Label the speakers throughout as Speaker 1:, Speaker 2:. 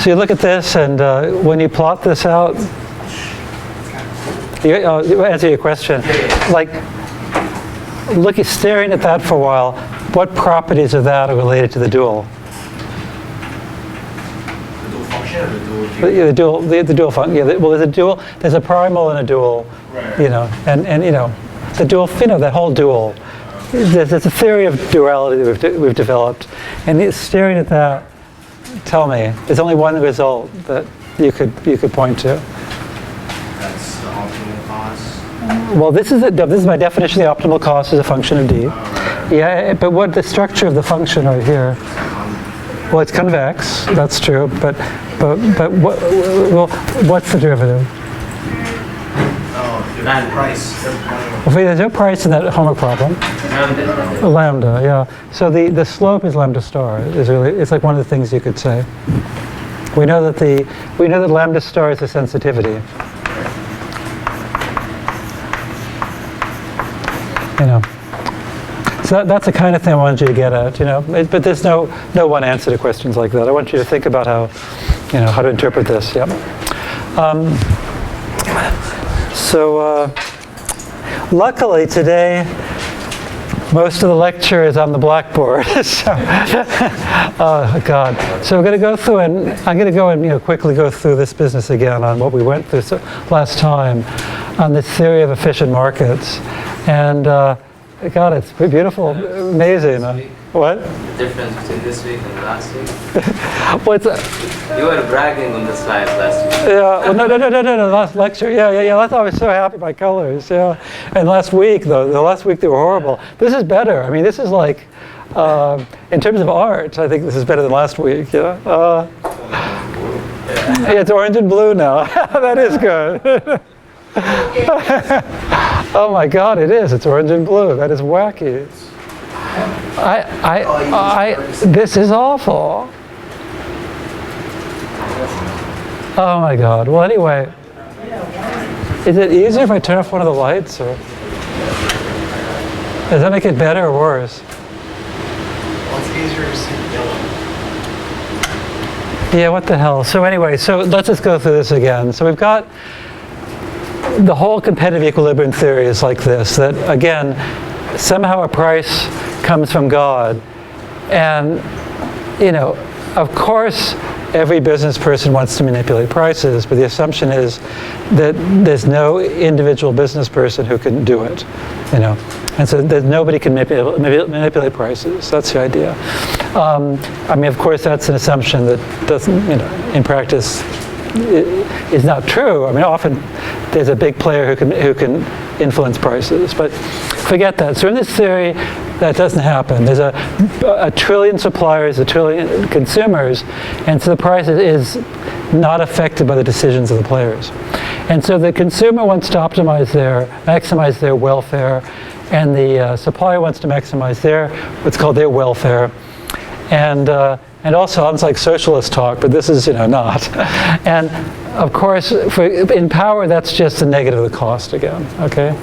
Speaker 1: So you look at this, and when you plot this out, to answer your question, like staring at that for a while, what properties of that are related to the dual? The dual function. Yeah, well, there's a dual. There's a primal and a dual.
Speaker 2: Right.
Speaker 1: You know, and you know, the dual. You know, that whole dual. There's a theory of duality that we've developed, and staring at that, tell me, there's only one result that you could point to.
Speaker 2: That's the optimal cost.
Speaker 1: Well, this is my definition. The optimal cost is a function of d.
Speaker 2: Right.
Speaker 1: Yeah, but what the structure of the function right here? Well, it's convex. That's true. But what's the derivative?
Speaker 2: Oh, demand price.
Speaker 1: Well, there's no price in that homework problem. Lambda, yeah. So the slope is lambda star. It's like one of the things you could say. We know that lambda star is the sensitivity. You know. So that's the kind of thing I wanted you to get at, you know. But there's no one answer to questions like that. I want you to think about how to interpret this. Yep. Luckily today, most of the lecture is on the blackboard. So, oh God. So we're going to go through, and I'm going to go and quickly go through this business again on what we went through last time on this theory of efficient markets, and. God, it's pretty beautiful, amazing. What?
Speaker 3: The difference between this week and last week?
Speaker 1: What's
Speaker 3: You were bragging on the slides last week.
Speaker 1: Yeah, well, no, last lecture. Yeah. I was so happy by colors, yeah. And last week, though, the last week they were horrible. This is better. I mean, this is like, in terms of art, I think this is better than last week, yeah. Yeah, it's orange and blue now. That is good. Oh my God, it is. It's orange and blue. That is wacky. This is awful. Oh my God. Well, anyway, is it easier if I turn off one of the lights, or does that make it better or worse?
Speaker 2: Well, it's easier to see yellow.
Speaker 1: Yeah, what the hell? So anyway, let's just go through this again. So we've got the whole competitive equilibrium theory is like this, that again, somehow a price comes from God. And, of course, every business person wants to manipulate prices, but the assumption is that there's no individual business person who can do it, And so that nobody can manipulate prices. That's the idea. I mean, of course, that's an assumption that doesn't, in practice, is not true. I mean, often there's a big player who can influence prices, but forget that. So in this theory, that doesn't happen. There's a trillion suppliers, a trillion consumers, and so the price is not affected by the decisions of the players. And so the consumer wants to maximize their welfare, and the supplier wants to maximize what's called their welfare. And also sounds like socialist talk, but this is, not. And of course, in power, that's just the negative of the cost again. Okay,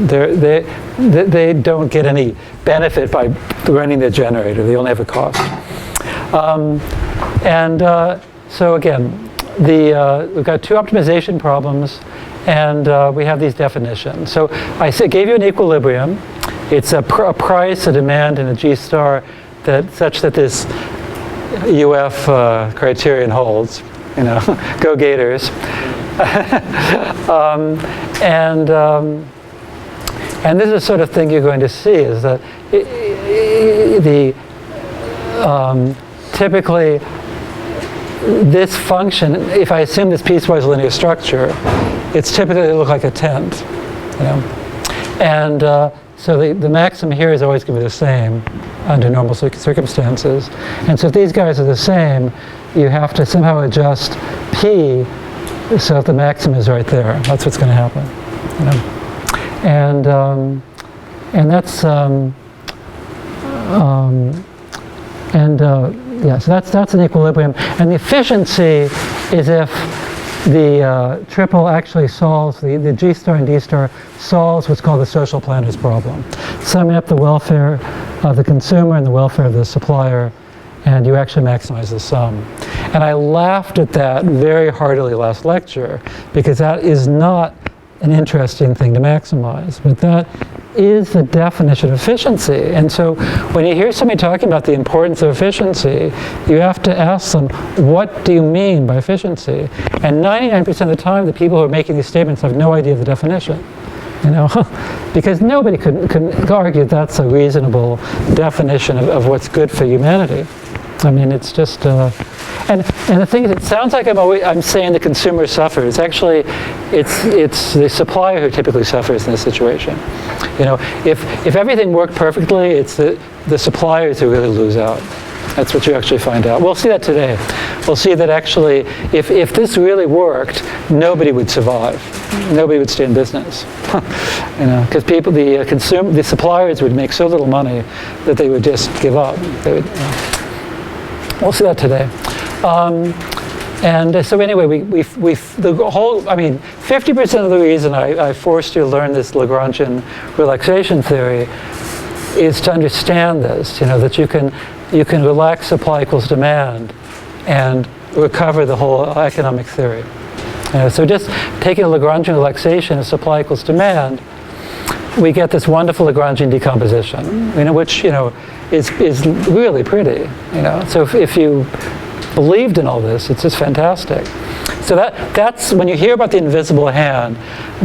Speaker 1: they don't get any benefit by running their generator. They only have a cost. So again, we've got two optimization problems, and we have these definitions. So I gave you an equilibrium. It's a price, a demand, and a G star such that this UF criterion holds. Go Gators. And this is the sort of thing you're going to see, is that typically this function, if I assume this piecewise linear structure, it's typically look like a tent, And so the maximum here is always going to be the same under normal circumstances. And so if these guys are the same, you have to somehow adjust P so that the maximum is right there. That's what's going to happen. And that's so that's an equilibrium. And the efficiency is if the triple actually solves, the G star and D star solves what's called the social planner's problem, summing up the welfare of the consumer and the welfare of the supplier, and you actually maximize the sum. And I laughed at that very heartily last lecture, because that is not an interesting thing to maximize, but that is the definition of efficiency. And so when you hear somebody talking about the importance of efficiency, you have to ask them, what do you mean by efficiency? And 99% of the time, the people who are making these statements have no idea of the definition. You know, because nobody can argue that's a reasonable definition of what's good for humanity. I mean, it's just, and the thing is, it sounds like I'm saying the consumer suffers. Actually, it's the supplier who typically suffers in this situation. You know, if everything worked perfectly, it's the suppliers who really lose out. That's what you actually find out. We'll see that today. We'll see that actually, if this really worked, nobody would survive. Nobody would stay in business. You know, because the suppliers would make so little money that they would just give up. They would, we'll see that today. And so anyway, the whole, I mean, 50% of the reason I forced you to learn this Lagrangian relaxation theory is to understand this, you know, that you can relax supply equals demand and recover the whole economic theory. So just taking a Lagrangian relaxation of supply equals demand, we get this wonderful Lagrangian decomposition, you know, which, you know, is really pretty, you know. So if you believed in all this, it's just fantastic. So that's when you hear about the invisible hand,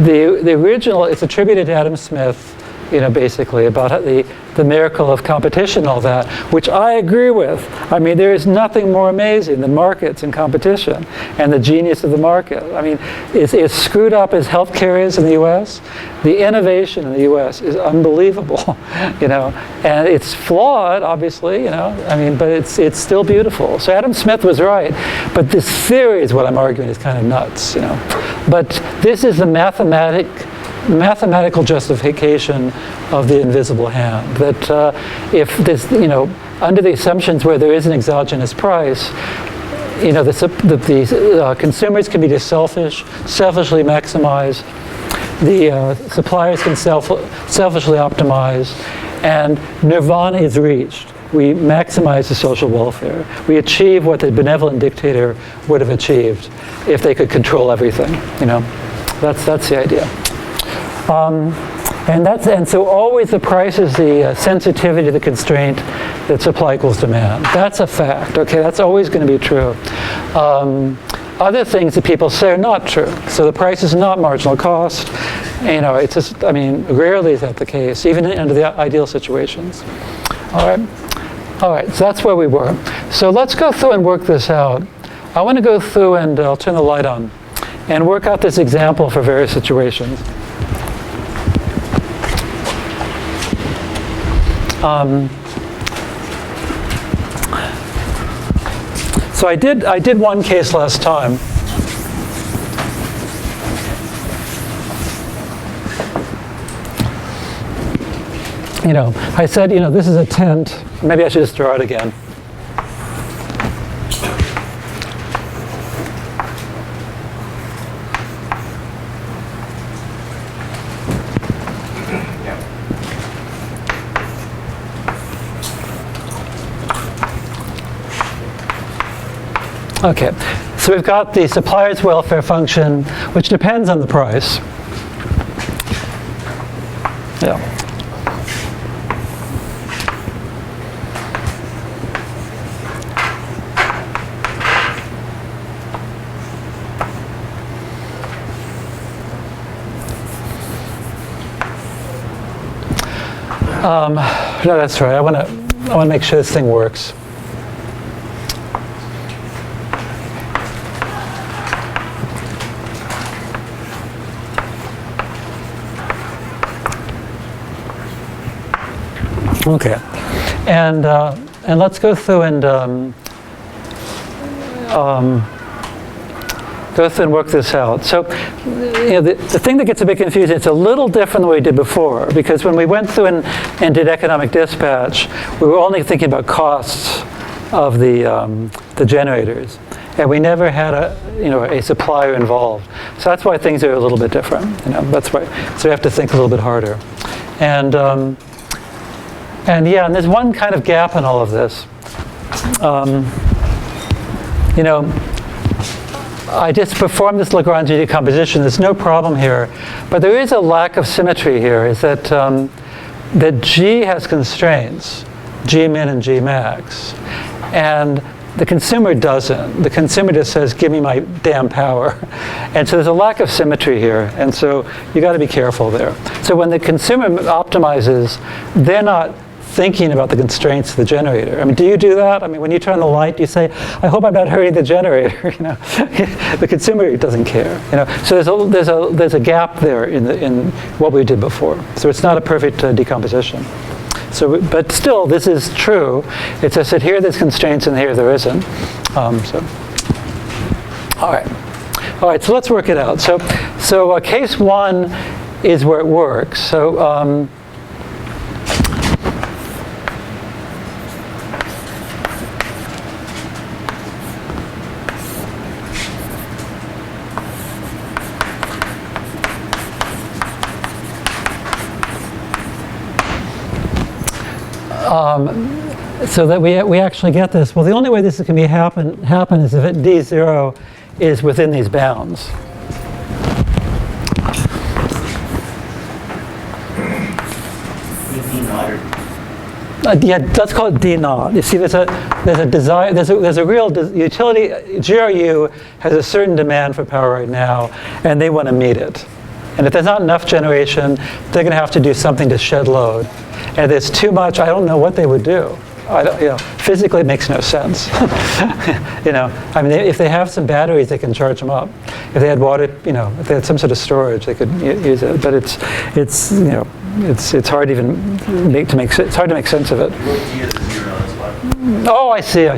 Speaker 1: the original, it's attributed to Adam Smith, you know, basically about the miracle of competition and all that, which I agree with. I mean, there is nothing more amazing than markets and competition and the genius of the market. I mean, as screwed up as healthcare is in the US, the innovation in the US is unbelievable, you know, and it's flawed, obviously, you know, I mean, but it's still beautiful. So Adam Smith was right, but this theory is what I'm arguing is kind of nuts, you know. But this is the mathematical justification of the invisible hand, that if this, you know, under the assumptions where there is an exogenous price, you know, the consumers can be just selfishly maximize, the suppliers can selfishly optimize, and nirvana is reached. We maximize the social welfare. We achieve what the benevolent dictator would have achieved if they could control everything, you know. That's the idea. And so always the price is the sensitivity to the constraint that supply equals demand. That's a fact, okay? That's always going to be true. Other things that people say are not true. So the price is not marginal cost. You know, it's just, I mean, rarely is that the case, even under the ideal situations. All right, so that's where we were. So let's go through and work this out. I want to go through, and I'll turn the light on, and work out this example for various situations. So I did one case last time. You know, I said, you know, this is a tent. Maybe I should just draw it again. Okay, so we've got the supplier's welfare function, which depends on the price. Yeah. No, that's right. I want to make sure this thing works. Okay, and let's go through and work this out. So, you know, the thing that gets a bit confusing, it's a little different than we did before, because when we went through and did economic dispatch, we were only thinking about costs of the generators, and we never had a supplier involved. So that's why things are a little bit different. You know, that's why. So we have to think a little bit harder, and yeah, and there's one kind of gap in all of this. you know, I just performed this Lagrange decomposition. There's no problem here. But there is a lack of symmetry here, is that, that G has constraints, G min and G max. And the consumer doesn't. The consumer just says, give me my damn power. And so there's a lack of symmetry here. And so you got to be careful there. So when the consumer optimizes, they're not thinking about the constraints of the generator. I mean, do you do that? I mean, when you turn the light, you say, I hope I'm not hurting the generator. You know, the consumer doesn't care. You know, so there's a gap there in what we did before. So it's not a perfect decomposition. So, but still, this is true. It's just that here there's constraints and here there isn't. All right. All right, so let's work it out. So case one is where it works. So so that we actually get this. Well, the only way this can be happen is if D0 is within these bounds. Yeah, let's call it D naught. You see, there's a real utility. GRU has a certain demand for power right now, and they want to meet it. And if there's not enough generation, they're going to have to do something to shed load. And if there's too much, I don't know what they would do. Physically, it makes no sense. You know, I mean, if they have some batteries, they can charge them up. If they had water, you know, if they had some sort of storage, they could use it. But it's you know, it's hard even it's hard to make sense of it. Oh, I see. Yeah.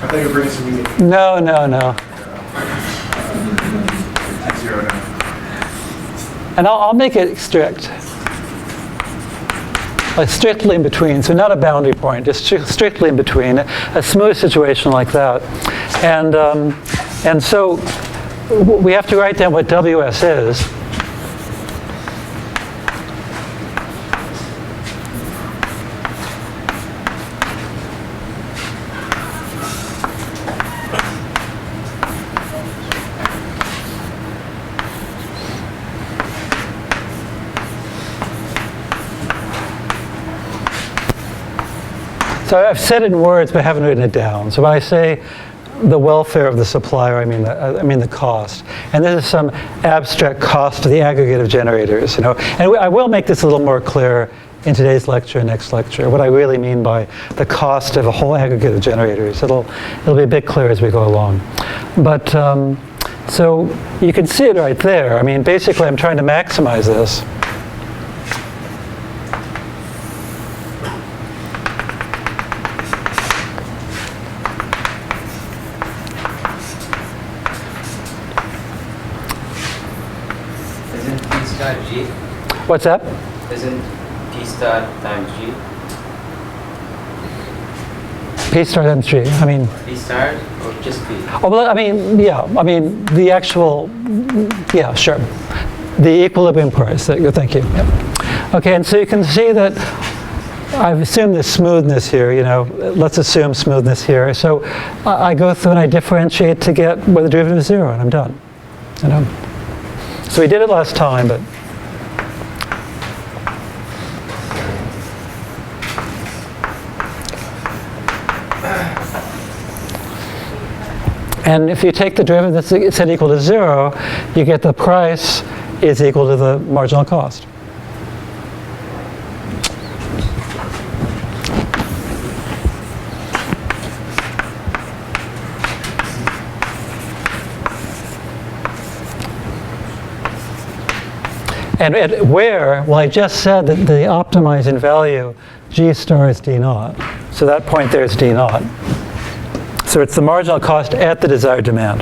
Speaker 2: I thought you were bringing some music.
Speaker 1: No.
Speaker 2: Zero now.
Speaker 1: And I'll make it strict. Like strictly in between, so not a boundary point, just strictly in between, a smooth situation like that. And so we have to write down what WS is. So I've said it in words, but I haven't written it down. So when I say the welfare of the supplier, I mean the cost. And this is some abstract cost of the aggregate of generators. You know, and I will make this a little more clear in today's lecture and next lecture, what I really mean by the cost of a whole aggregate of generators. It'll be a bit clearer as we go along. But so you can see it right there. I mean, basically, I'm trying to maximize this.
Speaker 3: G?
Speaker 1: What's that?
Speaker 3: Isn't P star times G?
Speaker 1: P star times G. I mean.
Speaker 3: P star or just P?
Speaker 1: Oh, well, I mean, yeah. I mean, the actual, yeah, sure. The equilibrium price. Thank you. Yep. Okay, and so you can see that I've assumed the smoothness here. You know, let's assume smoothness here. So I go through and I differentiate to get where the derivative is 0, and I'm done. You know. So we did it last time, but. And if you take the derivative that's set equal to 0, you get the price is equal to the marginal cost. And where? Well, I just said that the optimizing value, G star is D naught. So that point there is D naught. So it's the marginal cost at the desired demand.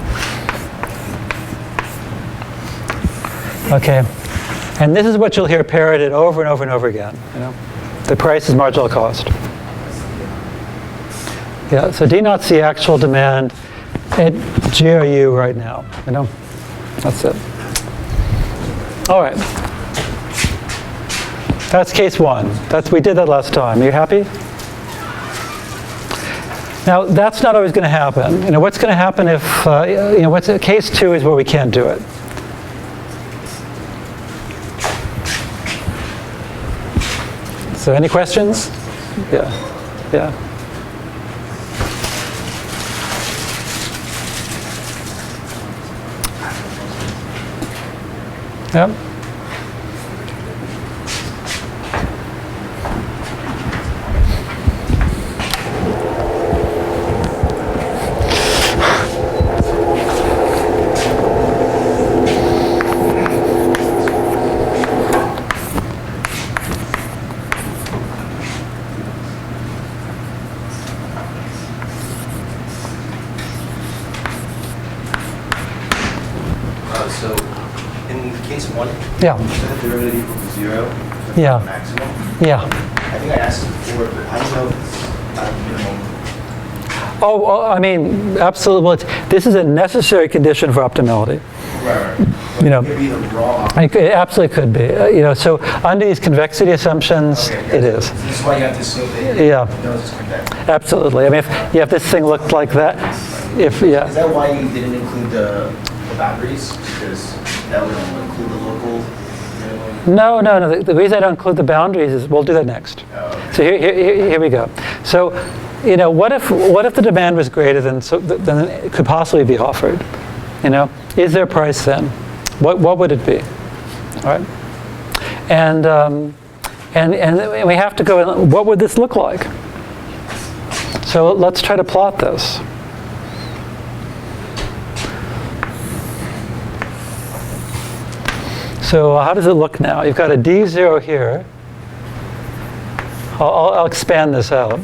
Speaker 1: Okay. And this is what you'll hear parroted over and over and over again. You know, the price is marginal cost. Yeah, so D naught's the actual demand at GRU right now. You know, that's it. All right. That's case one. We did that last time. Are you happy? Now, that's not always going to happen. What's going to happen if, case two is where we can't do it. So any questions? Yeah. Yep.
Speaker 2: So, in case one,
Speaker 1: Yeah.
Speaker 2: the derivative equals 0,
Speaker 1: Yeah.
Speaker 2: maximum.
Speaker 1: Yeah.
Speaker 2: I think I asked before, but I don't know if it's minimum.
Speaker 1: Oh, well, I mean, absolutely. Well, this is a necessary condition for optimality.
Speaker 2: Right.
Speaker 1: You know,
Speaker 2: It could be the raw.
Speaker 1: It absolutely could be. So under these convexity assumptions,
Speaker 2: Okay,
Speaker 1: it is.
Speaker 2: This is why you have to assume that
Speaker 1: Yeah.
Speaker 2: knows it's convex.
Speaker 1: Absolutely. I mean, if this thing looked like that,
Speaker 2: Is that why you didn't include the boundaries? Because that would include the local minimum?
Speaker 1: No. The reason I don't include the boundaries is we'll do that next.
Speaker 2: Oh, okay.
Speaker 1: So here we go. So, what if the demand was greater than it could possibly be offered? Is there a price then? What would it be? All right. And we have to go. What would this look like? So let's try to plot this. So how does it look now? You've got a D0 here. I'll expand this out.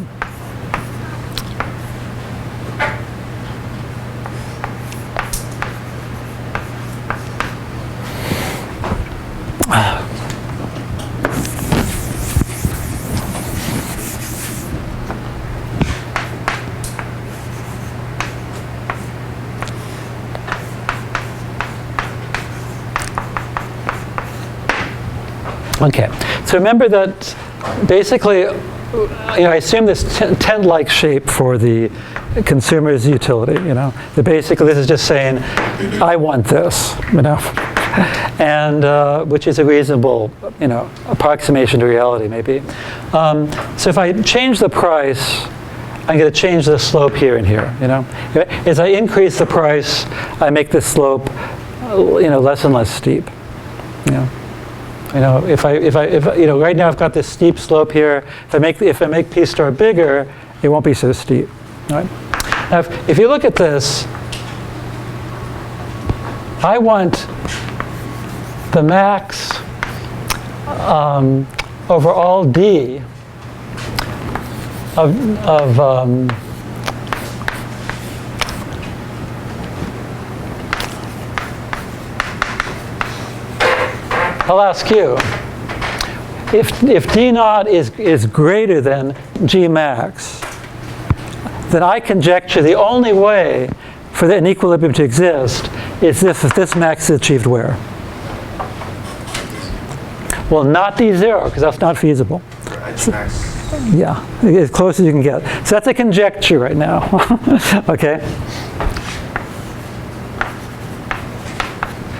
Speaker 1: Okay, so remember that basically, I assume this tent-like shape for the consumer's utility, that basically this is just saying, I want this, and which is a reasonable, approximation to reality maybe. So if I change the price, I'm going to change the slope here and here, As I increase the price, I make the slope, less and less steep, If right now I've got this steep slope here. If I make P star bigger, it won't be so steep. All right? Now, if you look at this, I want the max over all D of I'll ask you, if D naught is greater than G max, then I conjecture the only way for an equilibrium to exist is if this max is achieved where? Well, not D0, because that's not feasible.
Speaker 2: Max.
Speaker 1: Yeah, as close as you can get. So that's a conjecture right now, okay?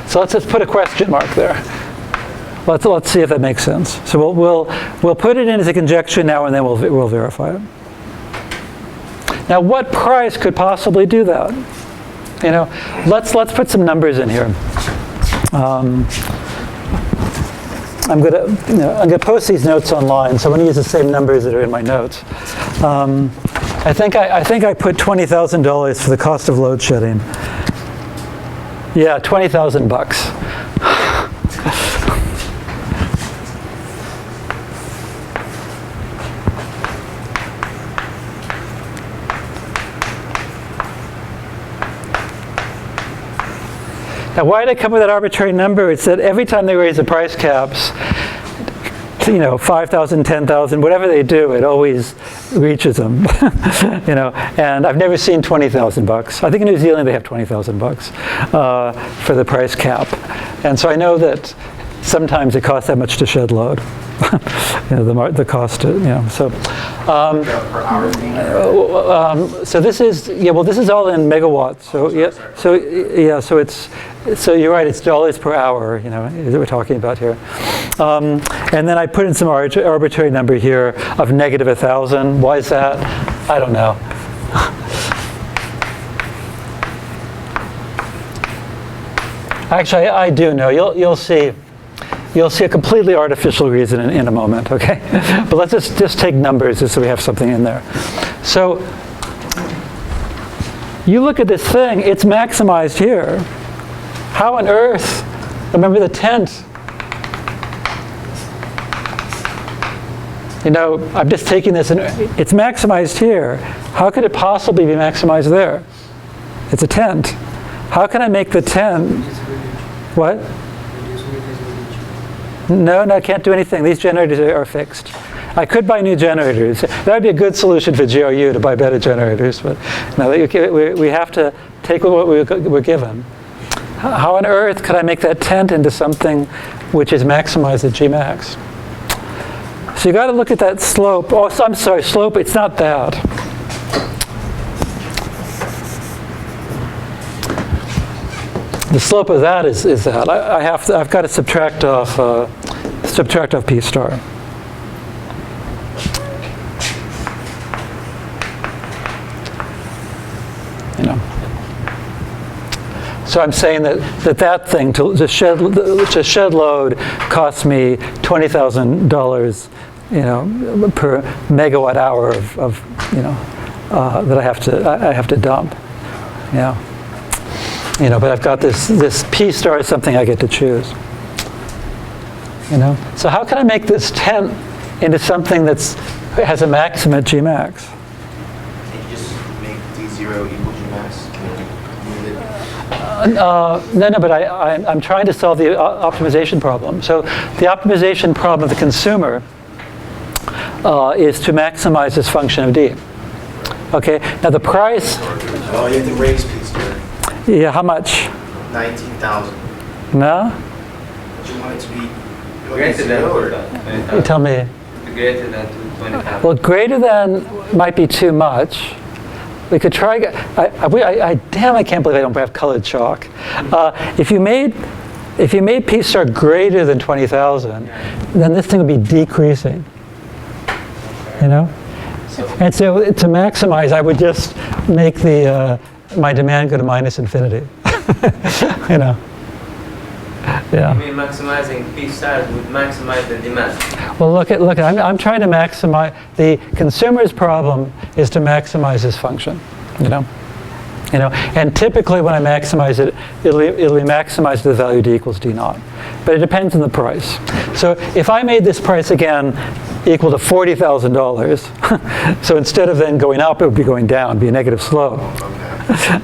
Speaker 1: So let's just put a question mark there. Let's see if that makes sense. So we'll put it in as a conjecture now, and then we'll verify it. Now, what price could possibly do that? Let's put some numbers in here. I'm gonna post these notes online, so I'm gonna use the same numbers that are in my notes. I think I put $20,000 for the cost of load shedding. Yeah, $20,000. Now, why did I come with that arbitrary number? It's that every time they raise the price caps, 5,000, 10,000, whatever they do, it always reaches them. And I've never seen $20,000. I think in New Zealand they have $20,000 for the price cap. And so I know that sometimes it costs that much to shed load. The cost, so.
Speaker 2: Per hour thing?
Speaker 1: So this is this is all in megawatts. So so you're right. It's dollars per hour. That we're talking about here. And then I put in some arbitrary number here of negative 1,000. Why is that? I don't know. Actually, I do know. You'll see. You'll see a completely artificial reason in a moment, okay? But let's just take numbers just so we have something in there. So you look at this thing, it's maximized here. How on earth, remember the tent. I'm just taking this and it's maximized here. How could it possibly be maximized there? It's a tent. How can I make the tent? What? No, I can't do anything. These generators are fixed. I could buy new generators. That would be a good solution for GRU, to buy better generators. But no, we have to take what we're given. How on earth could I make that tent into something which is maximized at Gmax? So you got to look at that slope. Oh, I'm sorry, slope. It's not that. The slope of that is that. I've got to subtract off P star. So I'm saying that thing to shed load costs me $20,000, per megawatt hour of that I have to dump. But I've got this P star is something I get to choose. So how can I make this tent into something has a maximum at Gmax?
Speaker 2: Can you just make D0 equal Gmax?
Speaker 1: No, but I'm trying to solve the optimization problem. So the optimization problem of the consumer is to maximize this function of D. Okay, now the price.
Speaker 2: Oh, you have to raise P star.
Speaker 1: Yeah, how much?
Speaker 2: 19,000.
Speaker 1: No?
Speaker 2: Do you want it to be
Speaker 3: Greater than
Speaker 1: You tell me.
Speaker 3: Greater than 20,000.
Speaker 1: Well, greater than might be too much. We could try. I can't believe I don't have colored chalk. If you made P star greater than 20,000, then this thing would be decreasing. And so to maximize, I would just make my demand go to minus infinity. Yeah.
Speaker 3: You mean maximizing P stars would maximize the demand?
Speaker 1: Well, look. I'm trying to maximize. The consumer's problem is to maximize this function. And typically when I maximize it, it'll be maximized to the value D equals D naught. But it depends on the price. So if I made this price again equal to $40,000, so instead of then going up, it would be going down, be a negative slope.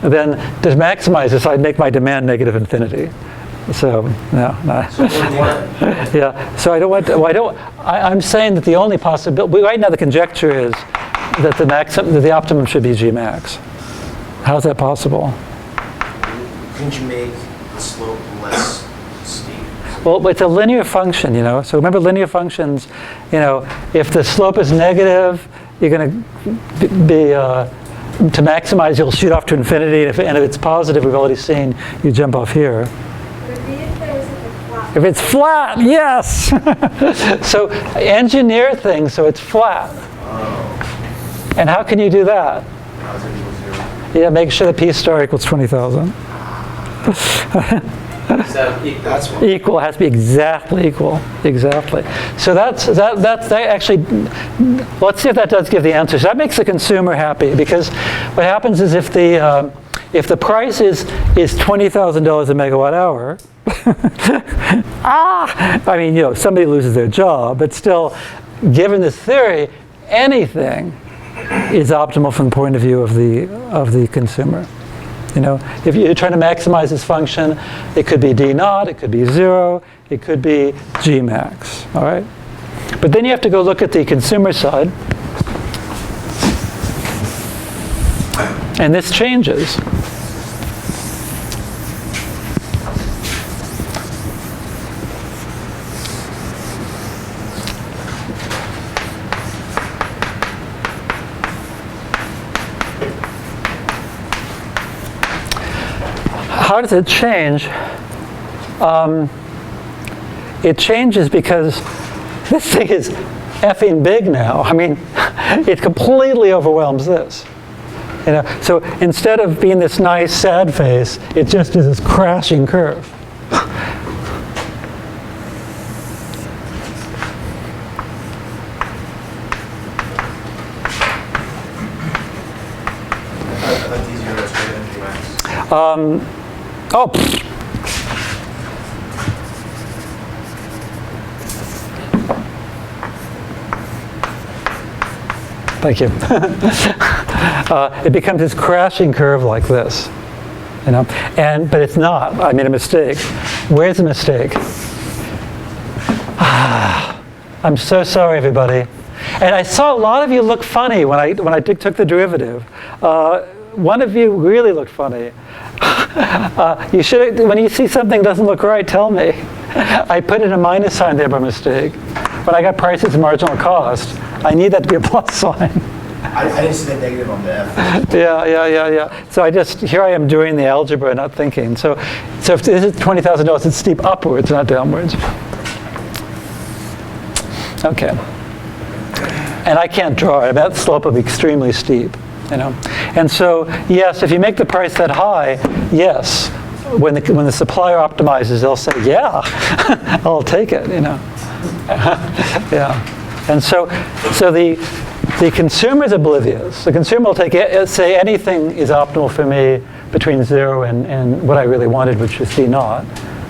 Speaker 1: Then to maximize this, I'd make my demand negative infinity. So no.
Speaker 2: So what do you want?
Speaker 1: Yeah. So I don't want. I'm saying that the only possibility right now, the conjecture is that the optimum should be Gmax. How's that possible?
Speaker 2: Couldn't you make the slope less steep?
Speaker 1: Well, it's a linear function, So remember linear functions, if the slope is negative, you're going to be to maximize, you'll shoot off to infinity, and if it's positive, we've already seen, you jump off here. If it's flat, yes! So engineer things so it's flat.
Speaker 2: Oh.
Speaker 1: And how can you do that?
Speaker 2: How's it equal 0?
Speaker 1: Yeah, make sure the P star equals 20,000.
Speaker 2: That's one.
Speaker 1: Equal, has to be exactly equal. Exactly. So that actually, let's see if that does give the answer. So that makes the consumer happy, because what happens is if the price is $20,000 a megawatt hour, somebody loses their job, but still, given this theory, anything is optimal from the point of view of the consumer. If you're trying to maximize this function, it could be D naught, it could be 0, it could be Gmax, all right? But then you have to go look at the consumer side. And this changes. how does it change? It changes because this thing is effing big now. I mean, it completely overwhelms this. You know, so instead of being this nice sad face, it just is this crashing curve.
Speaker 2: I thought these units were energy max.
Speaker 1: Oh, pfft. Thank you. It becomes this crashing curve like this, you know, but it's not. I made a mistake. Where's the mistake? I'm so sorry, everybody. And I saw a lot of you look funny when I took the derivative. One of you really looked funny. You should, when you see something doesn't look right, tell me. I put in a minus sign there by mistake. When I got prices and marginal cost, I need that to be a plus sign.
Speaker 2: I didn't see the negative on the F.
Speaker 1: Yeah. So here I am doing the algebra, not thinking. So if this is $20,000, it's steep upwards, not downwards. Okay. And I can't draw it. That slope will be extremely steep, you know. And so, yes, if you make the price that high, yes, when the supplier optimizes, they'll say, yeah, I'll take it, you know. Yeah. And so the consumer's oblivious. The consumer will say anything is optimal for me between 0 and what I really wanted, which is D naught.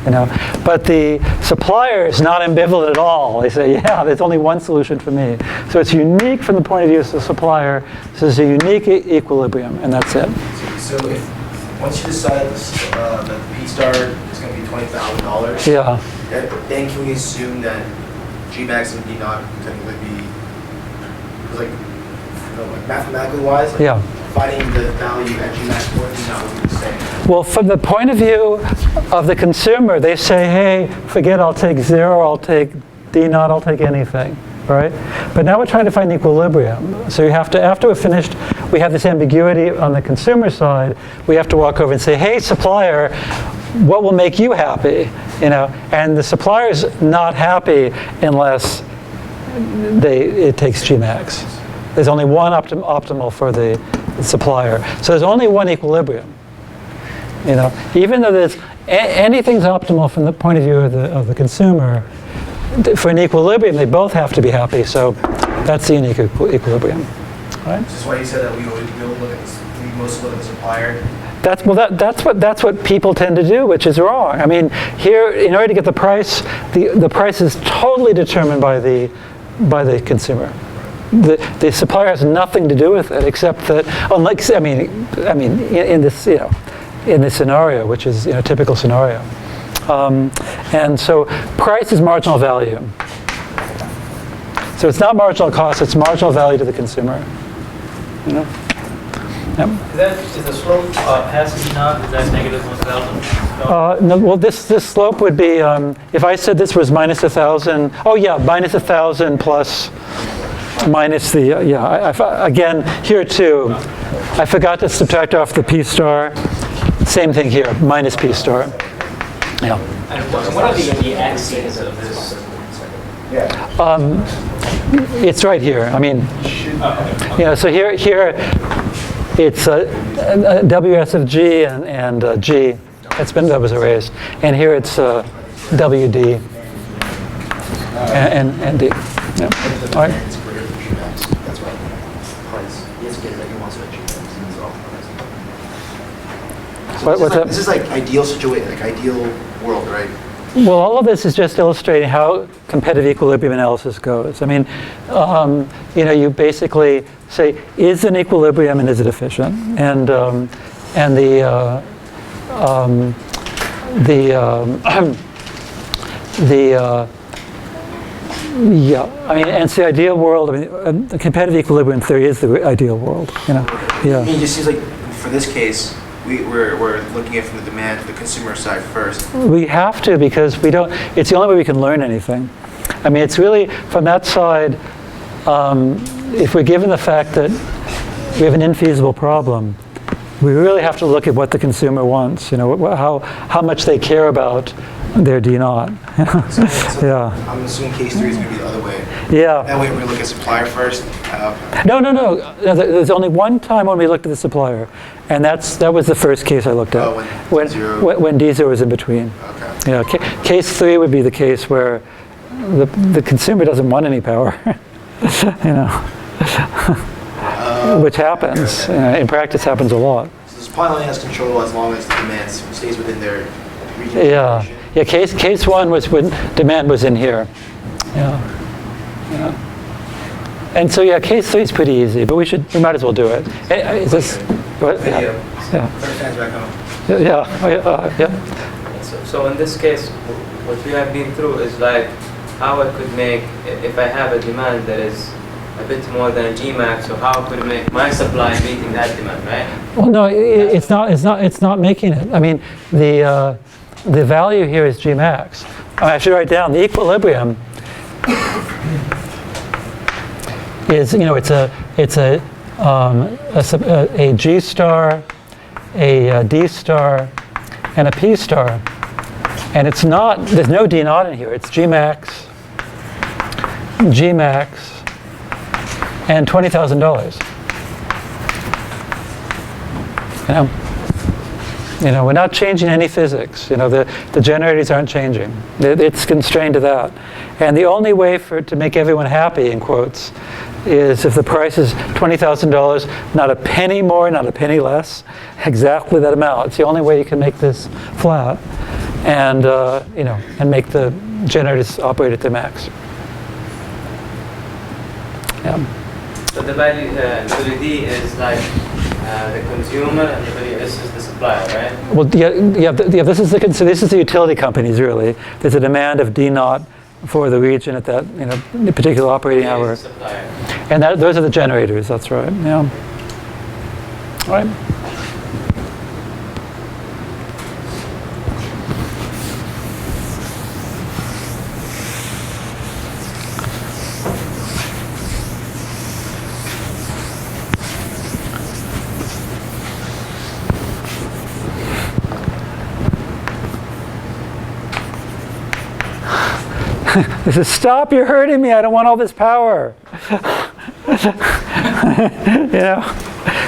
Speaker 1: You know, but the supplier is not ambivalent at all. They say, yeah, there's only one solution for me. So it's unique from the point of view of the supplier. This is a unique equilibrium, and that's it.
Speaker 2: So if once you decide that the P star is going to be $20,000,
Speaker 1: Yeah.
Speaker 2: then can we assume that G max and D naught can technically be, like, you know, like mathematically wise, like
Speaker 1: Yeah.
Speaker 2: finding the value at G max or D naught would be the same?
Speaker 1: Well, from the point of view of the consumer, they say, hey, forget I'll take 0, I'll take D naught, I'll take anything, right? But now we're trying to find equilibrium. So you have to, after we're finished, we have this ambiguity on the consumer side. We have to walk over and say, hey, supplier, what will make you happy? You know, and the supplier's not happy unless it takes G max. There's only one optimal for the supplier. So there's only one equilibrium. You know, even though there's anything's optimal from the point of view of the consumer, for an equilibrium, they both have to be happy. So that's the unique equilibrium. Right?
Speaker 2: This is why you said that we always look at this, we mostly look at the supplier.
Speaker 1: That's what people tend to do, which is wrong. I mean, here, in order to get the price, the price is totally determined by the consumer. The supplier has nothing to do with it, except that, unlike, I mean, in this, you know, in this scenario, which is, you know, a typical scenario. And so price is marginal value. So it's not marginal cost, it's marginal value to the consumer. You know? Yep.
Speaker 4: Is the slope past D naught, is that negative 1,000?
Speaker 1: No, well, this slope would be, if I said this was minus 1,000, oh yeah, minus 1,000 plus minus the, again, here too, I forgot to subtract off the P star. Same thing here, minus P star. Yeah.
Speaker 4: And what are the axes of this?
Speaker 1: It's right here. I mean, you know, so here it's WS of G and G. That was erased. And here it's WD and D. Yeah. All right.
Speaker 2: That's right. Price. Yes, get that he wants to achieve.
Speaker 1: What's that?
Speaker 2: This is like ideal situation, like ideal world, right?
Speaker 1: Well, all of this is just illustrating how competitive equilibrium analysis goes. I mean, you know, you basically say, is an equilibrium and is it efficient? And yeah, I mean, and it's the ideal world. I mean, the competitive equilibrium theory is the ideal world. You know, yeah.
Speaker 2: I mean, it just seems like for this case, we're looking at from the demand to the consumer side first.
Speaker 1: We have to, because we don't. It's the only way we can learn anything. I mean, it's really from that side. If we're given the fact that we have an infeasible problem, we really have to look at what the consumer wants, how much they care about their D naught.
Speaker 2: So
Speaker 1: Yeah.
Speaker 2: I'm assuming case 3 is going to be the other way.
Speaker 1: Yeah.
Speaker 2: That way we're going to look at supplier first.
Speaker 1: No. There's only one time when we looked at the supplier, and that was the first case I looked at.
Speaker 2: Oh, when D0
Speaker 1: when D0 was in between.
Speaker 2: Okay.
Speaker 1: Yeah. Case 3 would be the case where the consumer doesn't want any power. Which happens.
Speaker 2: Okay.
Speaker 1: In practice, happens a lot.
Speaker 2: So the supply only has control as long as the demand stays within their region. of
Speaker 1: Yeah.
Speaker 2: operation.
Speaker 1: Yeah. Case 1 was when demand was in here. Yeah. And so case 3 is pretty easy, but we might as well do it. Is this? What?
Speaker 3: Video.
Speaker 1: Yeah.
Speaker 2: Put our fans back on.
Speaker 1: Yeah.
Speaker 3: So in this case, what we have been through is like how I could make, if I have a demand that is a bit more than Gmax, so how I could make my supply meeting that demand, right?
Speaker 1: Well, no, it's not making it. I mean, the value here is Gmax. I should write down the equilibrium is, it's a G star, a D star, and a P star. And it's not, there's no D naught in here. It's Gmax, and $20,000. We're not changing any physics. The generators aren't changing. It's constrained to that. And the only way to make everyone happy, in quotes, is if the price is $20,000, not a penny more, not a penny less, exactly that amount. It's the only way you can make this flat, and and make the generators operate at their max. Yeah.
Speaker 3: So the value, WD is like the consumer and the WS is the supplier, right?
Speaker 1: Well, this is the utility companies, really. There's a demand of D naught for the region at that particular operating hour.
Speaker 3: Supplier.
Speaker 1: And those are the generators, that's right. Yeah. All right. This is, stop, you're hurting me, I don't want all this power.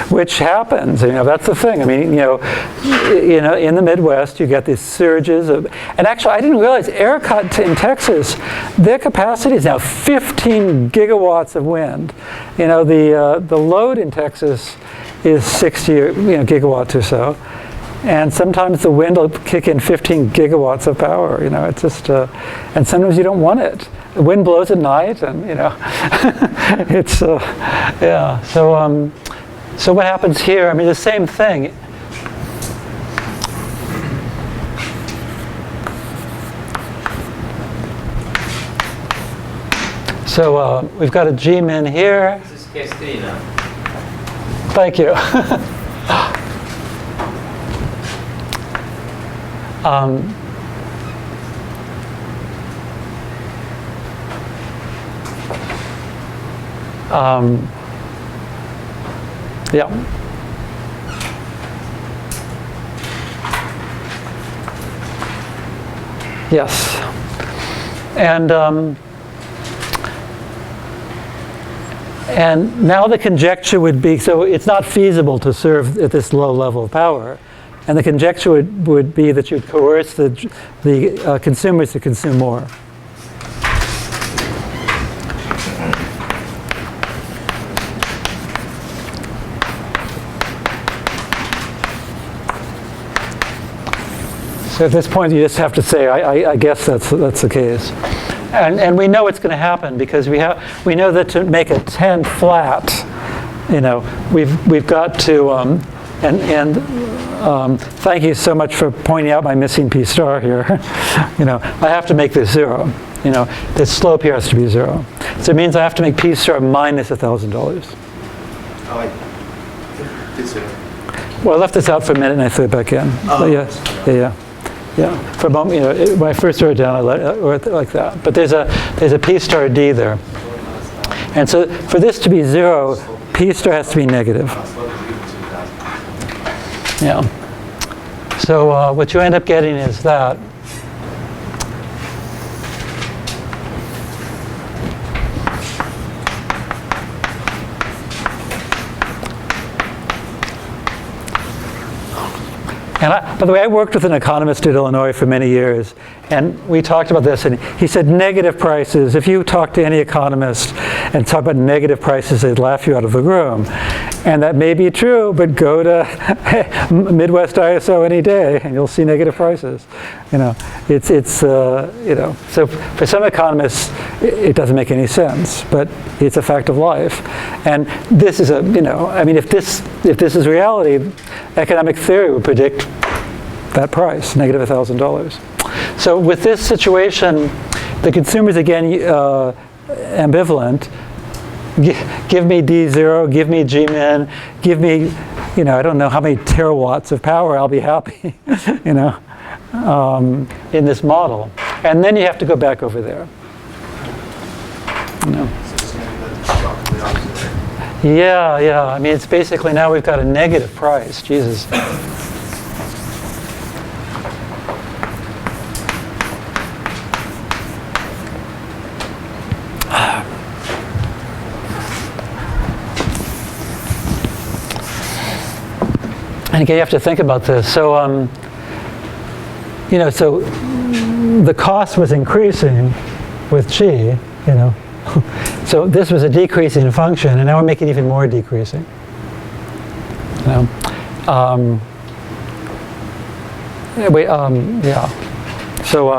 Speaker 1: Which happens, that's the thing. I mean, in the Midwest, you get these surges of, and actually, I didn't realize ERCOT in Texas, their capacity is now 15 gigawatts of wind. The load in Texas is 60 gigawatts or so. And sometimes the wind will kick in 15 gigawatts of power. It's just, and sometimes you don't want it. The wind blows at night, and it's, yeah. So what happens here? I mean, the same thing. So we've got a G-min here.
Speaker 3: This is case 3 now.
Speaker 1: Thank you. Yeah. Yes. And now the conjecture would be, so it's not feasible to serve at this low level of power. And the conjecture would be that you'd coerce the consumers to consume more. So at this point, you just have to say, I guess that's the case. And we know it's going to happen because we know that to make a 10 flat, we've got to thank you so much for pointing out my missing P star here. I have to make this 0. The slope here has to be 0. So it means I have to make P star minus $1,000.
Speaker 2: Oh, I did 0.
Speaker 1: Well, I left this out for a minute and I threw it back in.
Speaker 2: Oh.
Speaker 1: Yeah. For a moment, when I first wrote it down, I wrote it like that. But there's a P star D there. And so for this to be 0, P star has to be negative. Yeah. So what you end up getting is that. And by the way, I worked with an economist at Illinois for many years, and we talked about this, and he said negative prices, if you talk to any economist and talk about negative prices, they'd laugh you out of the room. And that may be true, but go to Midwest ISO any day, and you'll see negative prices. You know, so for some economists, it doesn't make any sense, but it's a fact of life. And this is if this is reality, economic theory would predict that price, negative $1,000. So with this situation, the consumer's again ambivalent. Give me D0, give me Gmin, give me, I don't know how many terawatts of power, I'll be happy, in this model. And then you have to go back over there.
Speaker 2: So it's going to be the complete opposite.
Speaker 1: Yeah. I mean, it's basically now we've got a negative price. Jesus. And again, you have to think about this. So, so the cost was increasing with G, So this was a decreasing function, and now we're making it even more decreasing. Yeah. So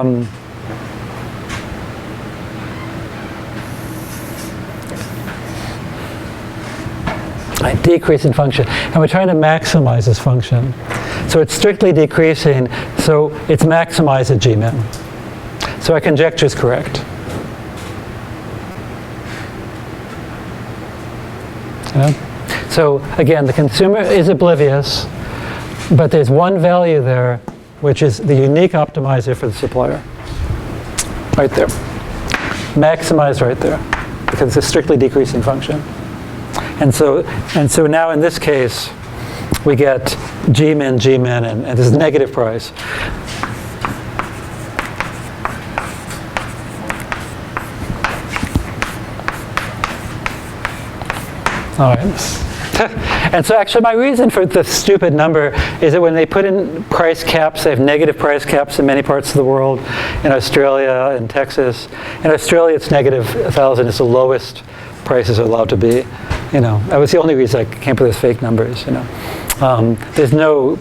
Speaker 1: a decreasing function, and we're trying to maximize this function. So it's strictly decreasing, so it's maximized at Gmin. So our conjecture is correct. So again, the consumer is oblivious, but there's one value there, which is the unique optimizer for the supplier. Right there. Maximized right there, because it's a strictly decreasing function. And so now in this case, we get Gmin, and this is negative price. All right. And so actually my reason for the stupid number is that when they put in price caps, they have negative price caps in many parts of the world, in Australia and Texas. In Australia, it's negative 1,000. It's the lowest prices are allowed to be. That was the only reason I came up with those fake numbers. There's no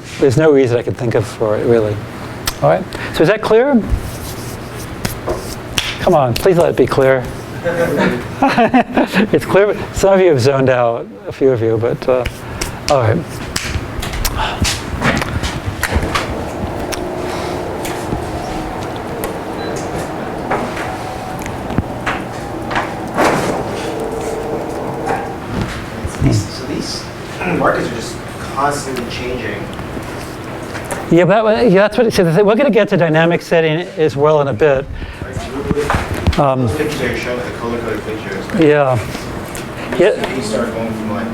Speaker 1: reason I could think of for it, really. All right. So is that clear? Come on, please let it be clear. It's clear. Some of you have zoned out, a few of you, but all right.
Speaker 2: So these markets are just constantly changing.
Speaker 1: Yeah, that's what it says. We're going to get to dynamic setting as well in a bit.
Speaker 2: Those pictures that you're showing, the color-coded pictures. Right?
Speaker 1: Yeah.
Speaker 2: You start going from like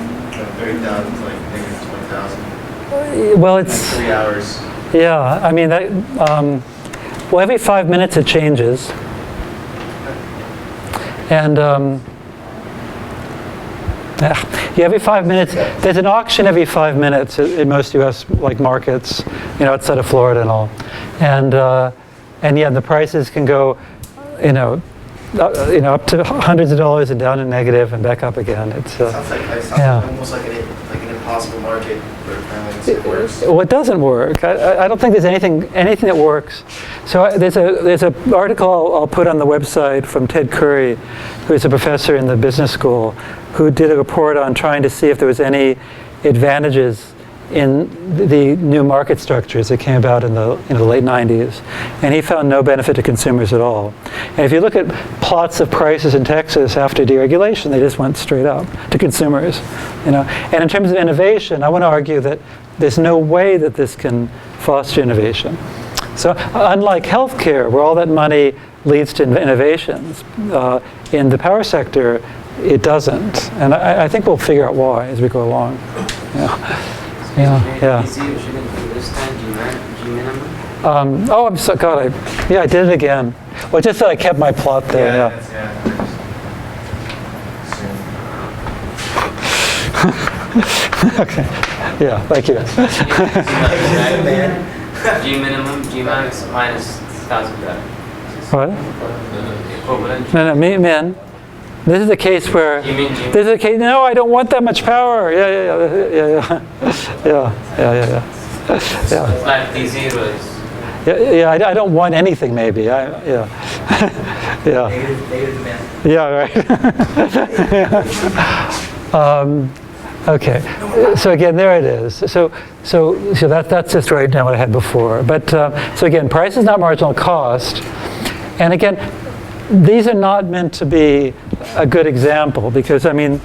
Speaker 2: 30,000 to like negative 20,000.
Speaker 1: Well,
Speaker 2: In
Speaker 1: it's
Speaker 2: 3 hours.
Speaker 1: yeah. I mean that. Well, every 5 minutes it changes, and every 5 minutes there's an auction every 5 minutes in most U.S. markets, outside of Florida and all, and the prices can go, up to hundreds of dollars and down to negative and back up again. It
Speaker 2: Sounds almost like an impossible market, but apparently it works.
Speaker 1: Well, it doesn't work. I don't think there's anything that works. So there's an article I'll put on the website from Ted Curry, who's a professor in the business school, who did a report on trying to see if there was any advantages in the new market structures that came about in the late 90s. And he found no benefit to consumers at all. And if you look at plots of prices in Texas after deregulation, they just went straight up to consumers. And in terms of innovation, I want to argue that there's no way that this can foster innovation. So unlike healthcare, where all that money leads to innovations, in the power sector, it doesn't. And I think we'll figure out why as we go along. Yeah.
Speaker 3: Zero shouldn't be this time G minimum.
Speaker 1: Oh, I'm so, God, I did it again. Well, just that I kept my plot there, yeah. Okay, yeah, thank you.
Speaker 3: G minimum, G max minus 1,000.
Speaker 1: What?
Speaker 3: Equivalent.
Speaker 1: No, min. This is the case where,
Speaker 3: You mean G?
Speaker 1: this is the case, no, I don't want that much power. Yeah.
Speaker 3: It's like D0 is.
Speaker 1: Yeah, I don't want anything, maybe. Yeah. Yeah.
Speaker 2: Negative demand.
Speaker 1: Yeah, right. Okay. So again, there it is. So that's just right now what I had before. But so again, price is not marginal cost. And again, these are not meant to be a good example because, I mean,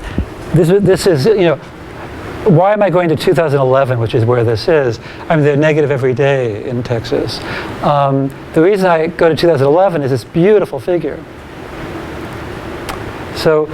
Speaker 1: this is, you know, why am I going to 2011, which is where this is? I mean, they're negative every day in Texas. The reason I go to 2011 is this beautiful figure. So,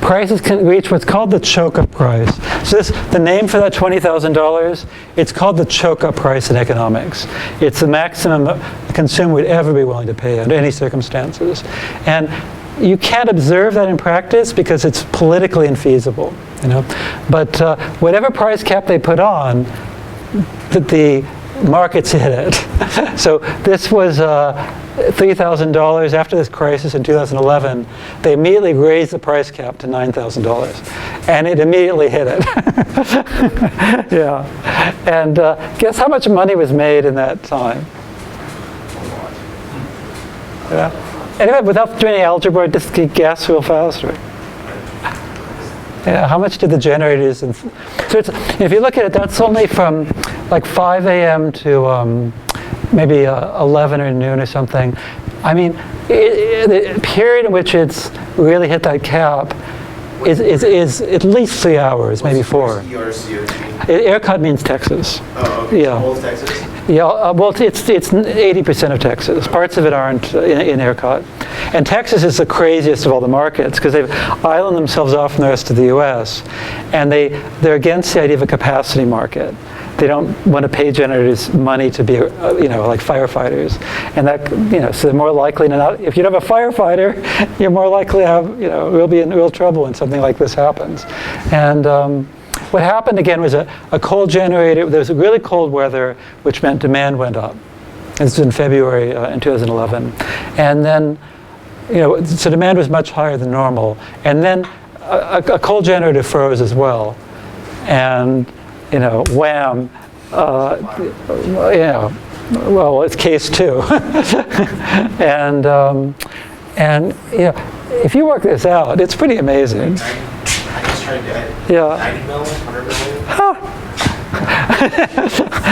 Speaker 1: prices can reach what's called the choke-up price. So the name for that $20,000, it's called the choke-up price in economics. It's the maximum the consumer would ever be willing to pay under any circumstances. And you can't observe that in practice because it's politically infeasible, you know. But whatever price cap they put on, the markets hit it. So this was $3,000 after this crisis in 2011. They immediately raised the price cap to $9,000, and it immediately hit it. Yeah, and guess how much money was made in that time? Yeah. Anyway, without doing any algebra, just guess real fast. Right? Yeah, how much did the generators? So it's, if you look at it, that's only from like 5 a.m. to maybe 11 or noon or something. I mean, the period in which it's really hit that cap is at least 3 hours, maybe 4. ERCOT means Texas.
Speaker 2: Oh, okay.
Speaker 1: Yeah.
Speaker 2: All of Texas?
Speaker 1: Yeah, well, it's 80% of Texas. Parts of it aren't in ERCOT. And Texas is the craziest of all the markets because they've islanded themselves off from the rest of the U.S. And they're against the idea of a capacity market. They don't want to pay generators money to be, you know, like firefighters. And that, you know, so they're more likely to not, if you don't have a firefighter, you're more likely to have, you know, we'll be in real trouble when something like this happens. And what happened again was a cold generator, there was a really cold weather, which meant demand went up. This was in February in 2011. And then, you know, so demand was much higher than normal. And then a cold generator froze as well. And, you know, wham, you know, well, it's case 2. And you know, if you work this out, it's pretty amazing.
Speaker 2: I just tried to get
Speaker 1: Yeah.
Speaker 2: 90 mil, 100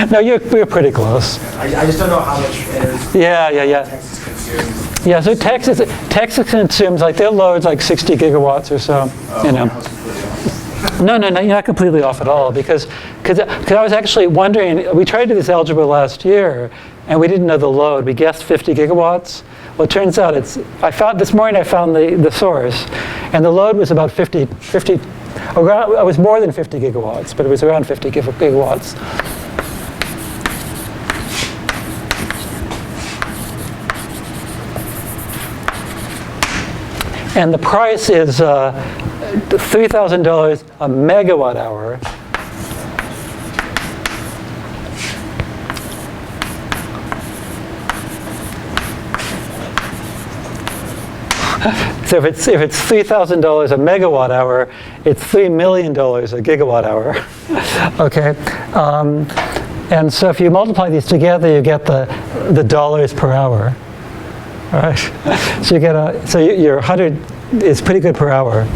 Speaker 2: million.
Speaker 1: No, you're pretty close.
Speaker 2: I just don't know how much energy
Speaker 1: Yeah.
Speaker 2: Texas consumes.
Speaker 1: Yeah, so Texas consumes, like, their load's like 60 gigawatts or so, you know.
Speaker 2: I was completely off.
Speaker 1: No, you're not completely off at all because I was actually wondering, we tried to do this algebra last year and we didn't know the load. We guessed 50 gigawatts. Well, it turns out this morning I found the source and the load was about 50, it was more than 50 gigawatts, but it was around 50 gigawatts. And the price is $3,000 a megawatt hour. So if it's $3,000 a megawatt hour, it's $3 million a gigawatt hour. Okay, and so if you multiply these together, you get the dollars per hour. All right, so you get your 100 is pretty good per hour.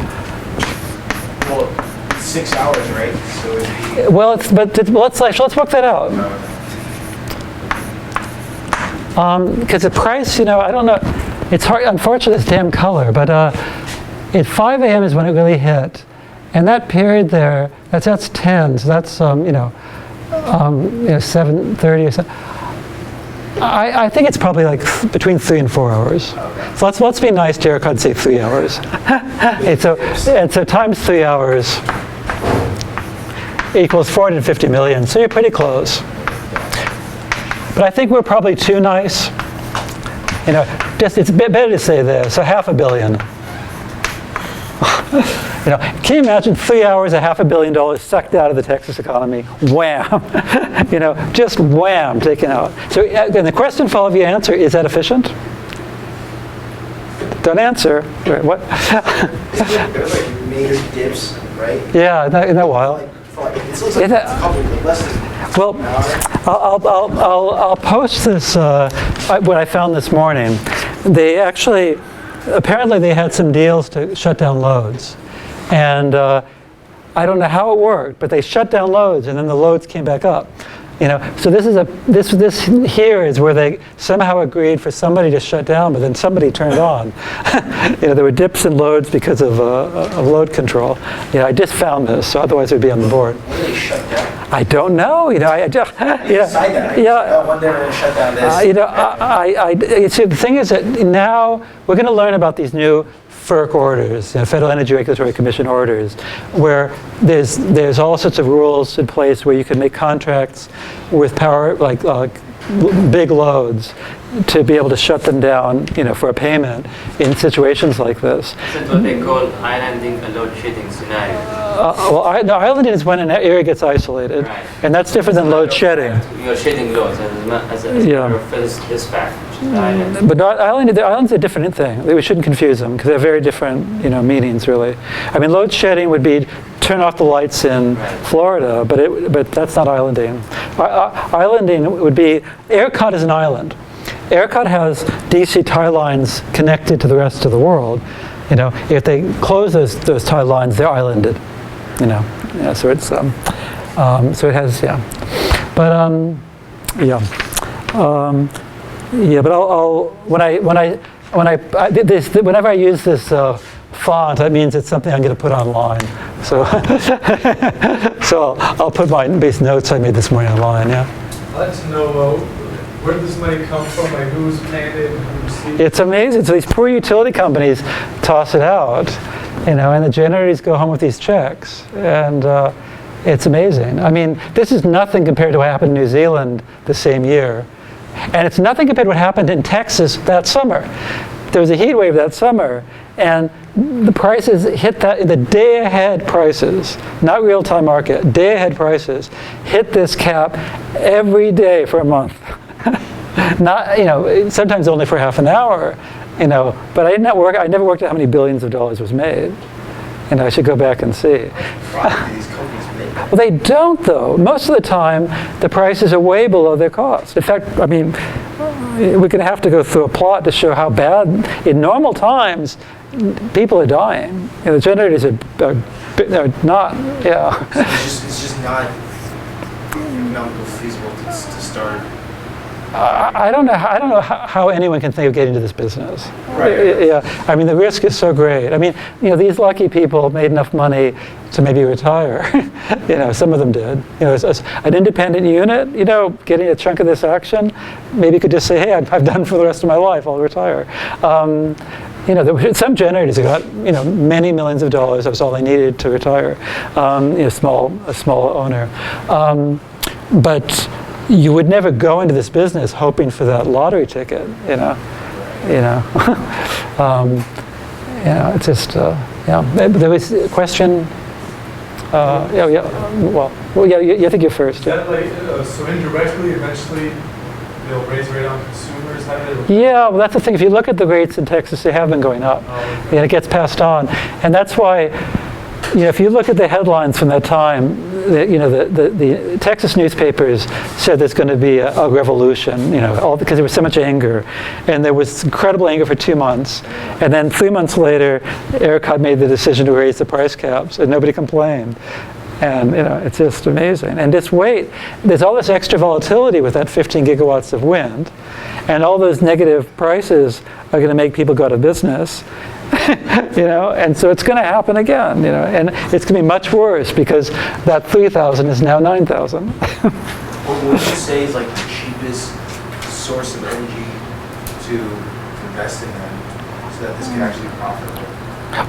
Speaker 2: Well, 6 hours, right? So it'd be,
Speaker 1: Well, let's work that out. Because the price, you know, I don't know. It's hard. Unfortunately, it's damn color. But at 5 a.m. is when it really hit, and that period there, that's 10. So that's 7:30 or something. I think it's probably like between 3 and 4 hours.
Speaker 2: Okay.
Speaker 1: So let's be nice to Eric, I'd say 3 hours. and so times 3 hours equals 450 million, so you're pretty close. But I think we're probably too nice. You know, just it's a bit better to say this, so $500 million. You know, can you imagine 3 hours, $500 million sucked out of the Texas economy? Wham! You know, just wham, taken out. So, and the question for all of you to answer, is that efficient? Don't answer. Wait, what?
Speaker 2: There's like major dips, right?
Speaker 1: Yeah, isn't that wild?
Speaker 2: It looks like it's probably less than
Speaker 1: Well,
Speaker 2: an hour.
Speaker 1: I'll post this, what I found this morning. They actually, apparently they had some deals to shut down loads. And I don't know how it worked, but they shut down loads and then the loads came back up. You know, so this here is where they somehow agreed for somebody to shut down, but then somebody turned on. You know, there were dips in loads because of load control. You know, I just found this, so otherwise it would be on the board.
Speaker 2: When do they shut down?
Speaker 1: I don't know. You know, I just
Speaker 2: Decide that.
Speaker 1: yeah.
Speaker 2: One day we're going to shut down this.
Speaker 1: You know, see, the thing is that now we're going to learn about these new FERC orders, you know, Federal Energy Regulatory Commission orders, where there's all sorts of rules in place where you can make contracts with power, like big loads, to be able to shut them down, you know, for a payment in situations like this.
Speaker 3: That's what they call islanding a load shedding scenario.
Speaker 1: No, islanding is when an area gets isolated,
Speaker 3: Right.
Speaker 1: and that's different than load shedding.
Speaker 3: You're shedding loads as a
Speaker 1: Yeah.
Speaker 3: matter of dispatch, which is island.
Speaker 1: But island's a different thing. We shouldn't confuse them because they're very different, you know, meanings really. I mean, load shedding would be turn off the lights in Florida, but that's not islanding. Islanding would be ERCOT is an island. ERCOT has DC tie lines connected to the rest of the world. You know, if they close those tie lines, they're islanded. You know, yeah, so it's so it has but but I'll whenever I use this font, that means it's something I'm going to put online. So so I'll put my base notes I made this morning online. Yeah.
Speaker 5: I'd like to know where does this money come from, like who's paying it, who receives it?
Speaker 1: It's amazing. So these poor utility companies toss it out, you know, and the generators go home with these checks, and it's amazing. I mean, this is nothing compared to what happened in New Zealand the same year, and it's nothing compared to what happened in Texas that summer. There was a heat wave that summer, and the prices hit the day-ahead prices, not real-time market, day-ahead prices, hit this cap every day for a month. Not, you know, sometimes only for half an hour, you know, but I never worked out how many billions of dollars was made. And I should go back and see.
Speaker 2: Probably these companies make.
Speaker 1: Well, they don't, though. Most of the time, the prices are way below their cost. In fact, I mean, we're going to have to go through a plot to show how bad, in normal times, people are dying. You know, the generators are not, yeah.
Speaker 2: So it's just not economical feasible to start.
Speaker 1: I don't know how anyone can think of getting into this business.
Speaker 2: Right.
Speaker 1: Yeah, I mean, the risk is so great. I mean, you know, these lucky people made enough money to maybe retire. You know, some of them did. You know, as an independent unit, you know, getting a chunk of this action, maybe could just say, hey, I've done for the rest of my life, I'll retire. You know, there were some generators who got, you know, many millions of dollars. That was all they needed to retire. You know, a small owner. But you would never go into this business hoping for that lottery ticket, you know. You know, it's just, yeah. There was a question. I think you're first.
Speaker 5: Is that like, so indirectly, eventually, they'll raise rate on consumers? How do they?
Speaker 1: Yeah, well, that's the thing. If you look at the rates in Texas, they have been going up.
Speaker 5: Okay.
Speaker 1: And it gets passed on. And that's why, you know, if you look at the headlines from that time, you know, the Texas newspapers said there's going to be a revolution, you know, all because there was so much anger. And there was incredible anger for 2 months. And then 3 months later, ERCOT made the decision to raise the price caps, and nobody complained. And, you know, it's just amazing. And just wait, there's all this extra volatility with that 15 gigawatts of wind, and all those negative prices are going to make people go out of business. You know, and so it's going to happen again, you know, and it's going to be much worse because that 3,000 is now 9,000.
Speaker 2: What would you say is like the cheapest source of energy to invest in them so that this can actually be profitable?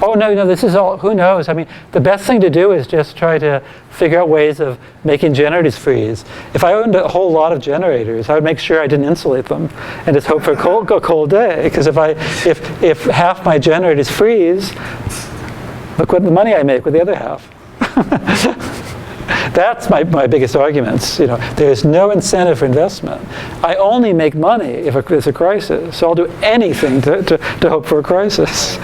Speaker 1: Oh, no, this is all, who knows? I mean, the best thing to do is just try to figure out ways of making generators freeze. If I owned a whole lot of generators, I would make sure I didn't insulate them and just hope for a cold day. Because if half my generators freeze, look what the money I make with the other half. That's my biggest arguments. There's no incentive for investment. I only make money if there's a crisis. So I'll do anything to hope for a crisis.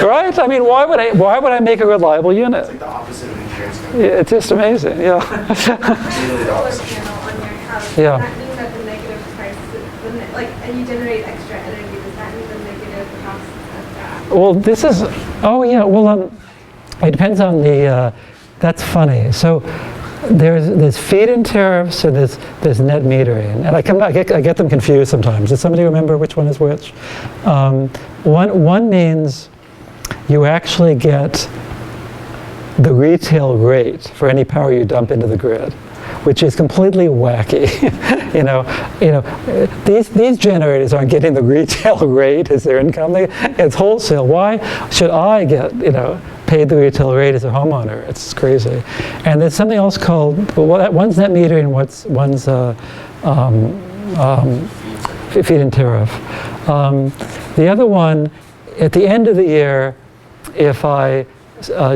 Speaker 1: Right? I mean, why would I make a reliable unit?
Speaker 2: It's like the opposite of insurance company.
Speaker 1: Yeah, it's just amazing. Yeah.
Speaker 2: Literally the
Speaker 6: Solar
Speaker 2: opposite.
Speaker 6: panel on your house,
Speaker 1: Yeah.
Speaker 6: does that mean that the negative price, and you generate extra energy, does that mean the negative cost of that?
Speaker 1: Well, this is. Oh yeah. Well, it depends on the. That's funny. So there's feed-in tariffs and there's net metering, and I get them confused sometimes. Does somebody remember which one is which? One means you actually get the retail rate for any power you dump into the grid, which is completely wacky. These generators aren't getting the retail rate as their income. It's wholesale. Why should I get paid the retail rate as a homeowner? It's crazy. And there's something else called, one's net metering, one's feed-in tariff. The other one, at the end of the year, if I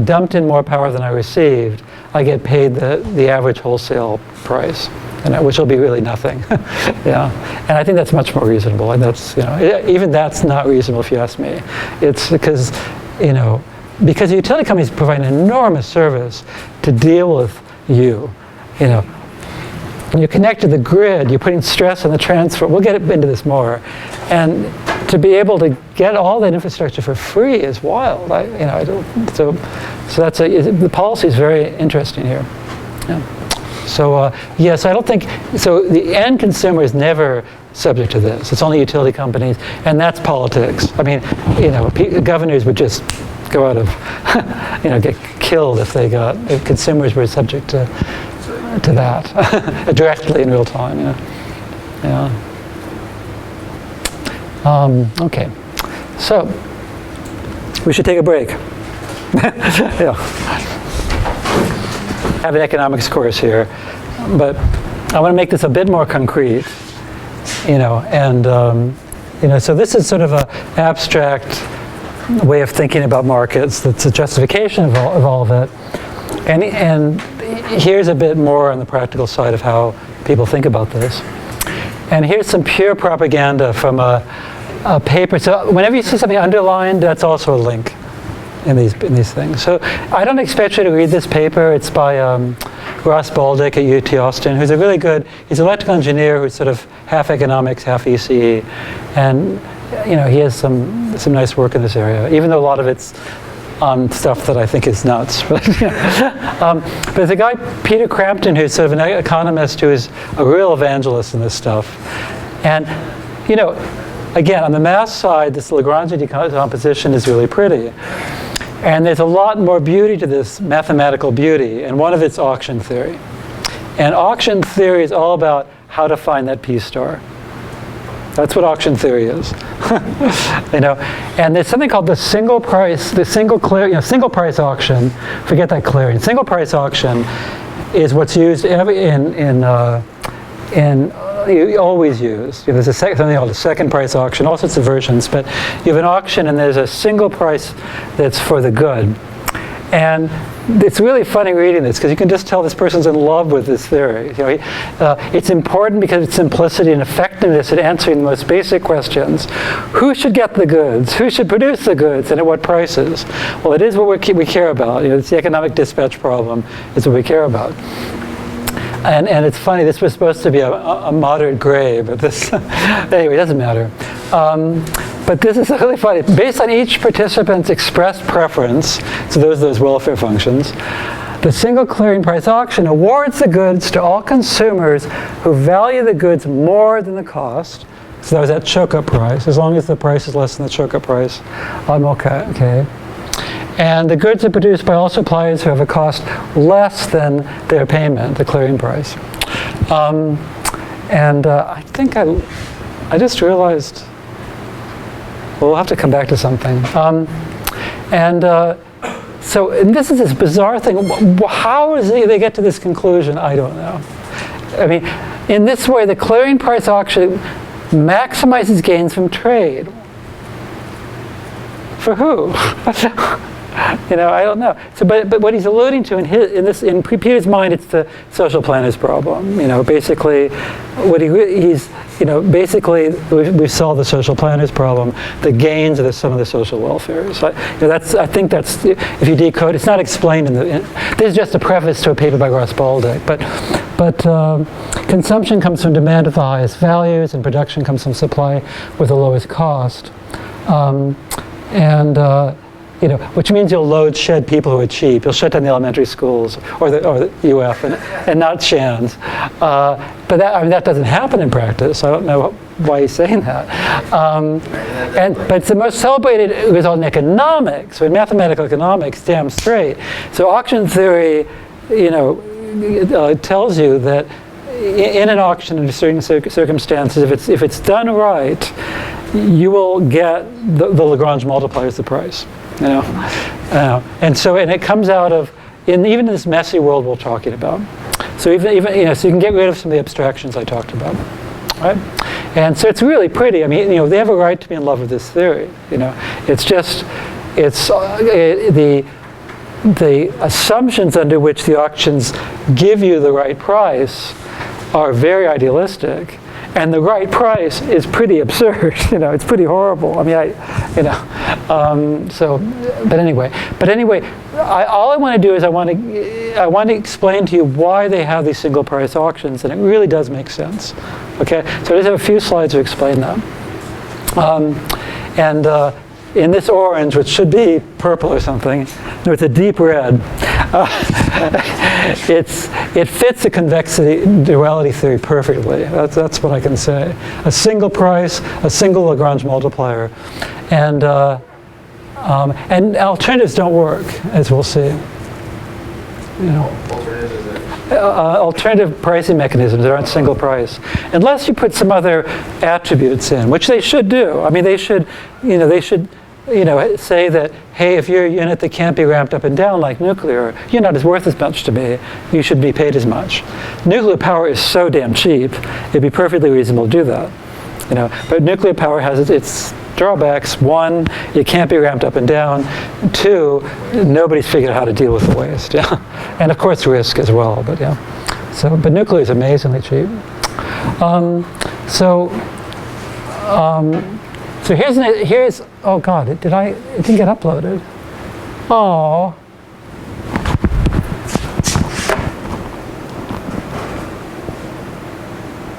Speaker 1: dumped in more power than I received, I get paid the average wholesale price, which will be really nothing. Yeah, and I think that's much more reasonable. And that's even that's not reasonable if you ask me. It's because because utility companies provide an enormous service to deal with you. When you connect to the grid, you're putting stress on the transfer. We'll get into this more, and to be able to get all that infrastructure for free is wild. So that's the policy is very interesting here. Yeah. So yes, I don't think so. The end consumer is never subject to this. It's only utility companies, and that's politics. I mean, governors would just go out of, get killed if consumers were subject to that directly in real time. Yeah. Okay, so we should take a break. Yeah. I have an economics course here, but I want to make this a bit more concrete. So this is sort of an abstract way of thinking about markets. That's a justification of all of it. And here's a bit more on the practical side of how people think about this. And here's some pure propaganda from a paper. So whenever you see something underlined, that's also a link in these things. So I don't expect you to read this paper. It's by Ross Baldick at UT Austin, who's he's an electrical engineer who's sort of half economics, half ECE. And he has some nice work in this area, even though a lot of it's on stuff that I think is nuts. But there's a guy, Peter Crampton, who's sort of an economist who is a real evangelist in this stuff. And, again, on the mass side, this Lagrange decomposition is really pretty. And there's a lot more beauty to this mathematical beauty, and one of it's auction theory. And auction theory is all about how to find that P star. That's what auction theory is. And there's something called the single price auction. Forget that clearing. Single price auction is what's used you always use. There's something called a second price auction, all sorts of versions, but you have an auction and there's a single price that's for the good. And it's really funny reading this because you can just tell this person's in love with this theory. It's important because it's simplicity and effectiveness at answering the most basic questions. Who should get the goods? Who should produce the goods, and at what prices? Well, it is what we care about. It's the economic dispatch problem. It's what we care about. And it's funny. This was supposed to be a moderate gray, but this anyway, it doesn't matter. But this is really funny. Based on each participant's expressed preference, so those welfare functions, the single clearing price auction awards the goods to all consumers who value the goods more than the cost. So that was that choke-up price. As long as the price is less than the choke-up price, I'm okay. And the goods are produced by all suppliers who have a cost less than their payment, the clearing price. And I think I just realized, we'll have to come back to something. So and this is this bizarre thing. How is they get to this conclusion? I don't know. I mean, in this way, the clearing price auction maximizes gains from trade. For who? I don't know. So, but what he's alluding to in Peter's mind, it's the social planner's problem. Basically, basically we've solved the social planner's problem. The gains are the sum of the social welfare. So, I think that's, if you decode, it's not explained this is just a preface to a paper by Ross Baldick. But consumption comes from demand with the highest values, and production comes from supply with the lowest cost. Which means you'll load shed people who are cheap. You'll shut down the elementary schools or the UF and not Shands. But that doesn't happen in practice. I don't know why he's saying that. But it's the most celebrated result in economics, or in mathematical economics, damn straight. So auction theory, tells you that in an auction under certain circumstances, if it's done right, you will get the Lagrange multiplier as the price. And it comes out of even in this messy world we're talking about. So so you can get rid of some of the abstractions I talked about, right? And so it's really pretty. I mean, they have a right to be in love with this theory. It's just the assumptions under which the auctions give you the right price are very idealistic. And the right price is pretty absurd. It's pretty horrible. I mean, But anyway, all I want to do is I want to explain to you why they have these single price auctions, and it really does make sense. Okay, so I just have a few slides to explain that. In this orange, which should be purple or something, no, it's a deep red. It fits the convexity duality theory perfectly. That's what I can say. A single price, a single Lagrange multiplier, and alternatives don't work, as we'll see. Alternative pricing mechanisms that aren't single price, unless you put some other attributes in, which they should do. I mean, they should say that, hey, if you're a unit that can't be ramped up and down like nuclear, you're not as worth as much to me. You should be paid as much. Nuclear power is so damn cheap; it'd be perfectly reasonable to do that. But nuclear power has its drawbacks. One, it can't be ramped up and down. Two, nobody's figured out how to deal with the waste. Yeah, and of course risk as well. But yeah, but nuclear is amazingly cheap. So here's oh God, it didn't get uploaded. Oh.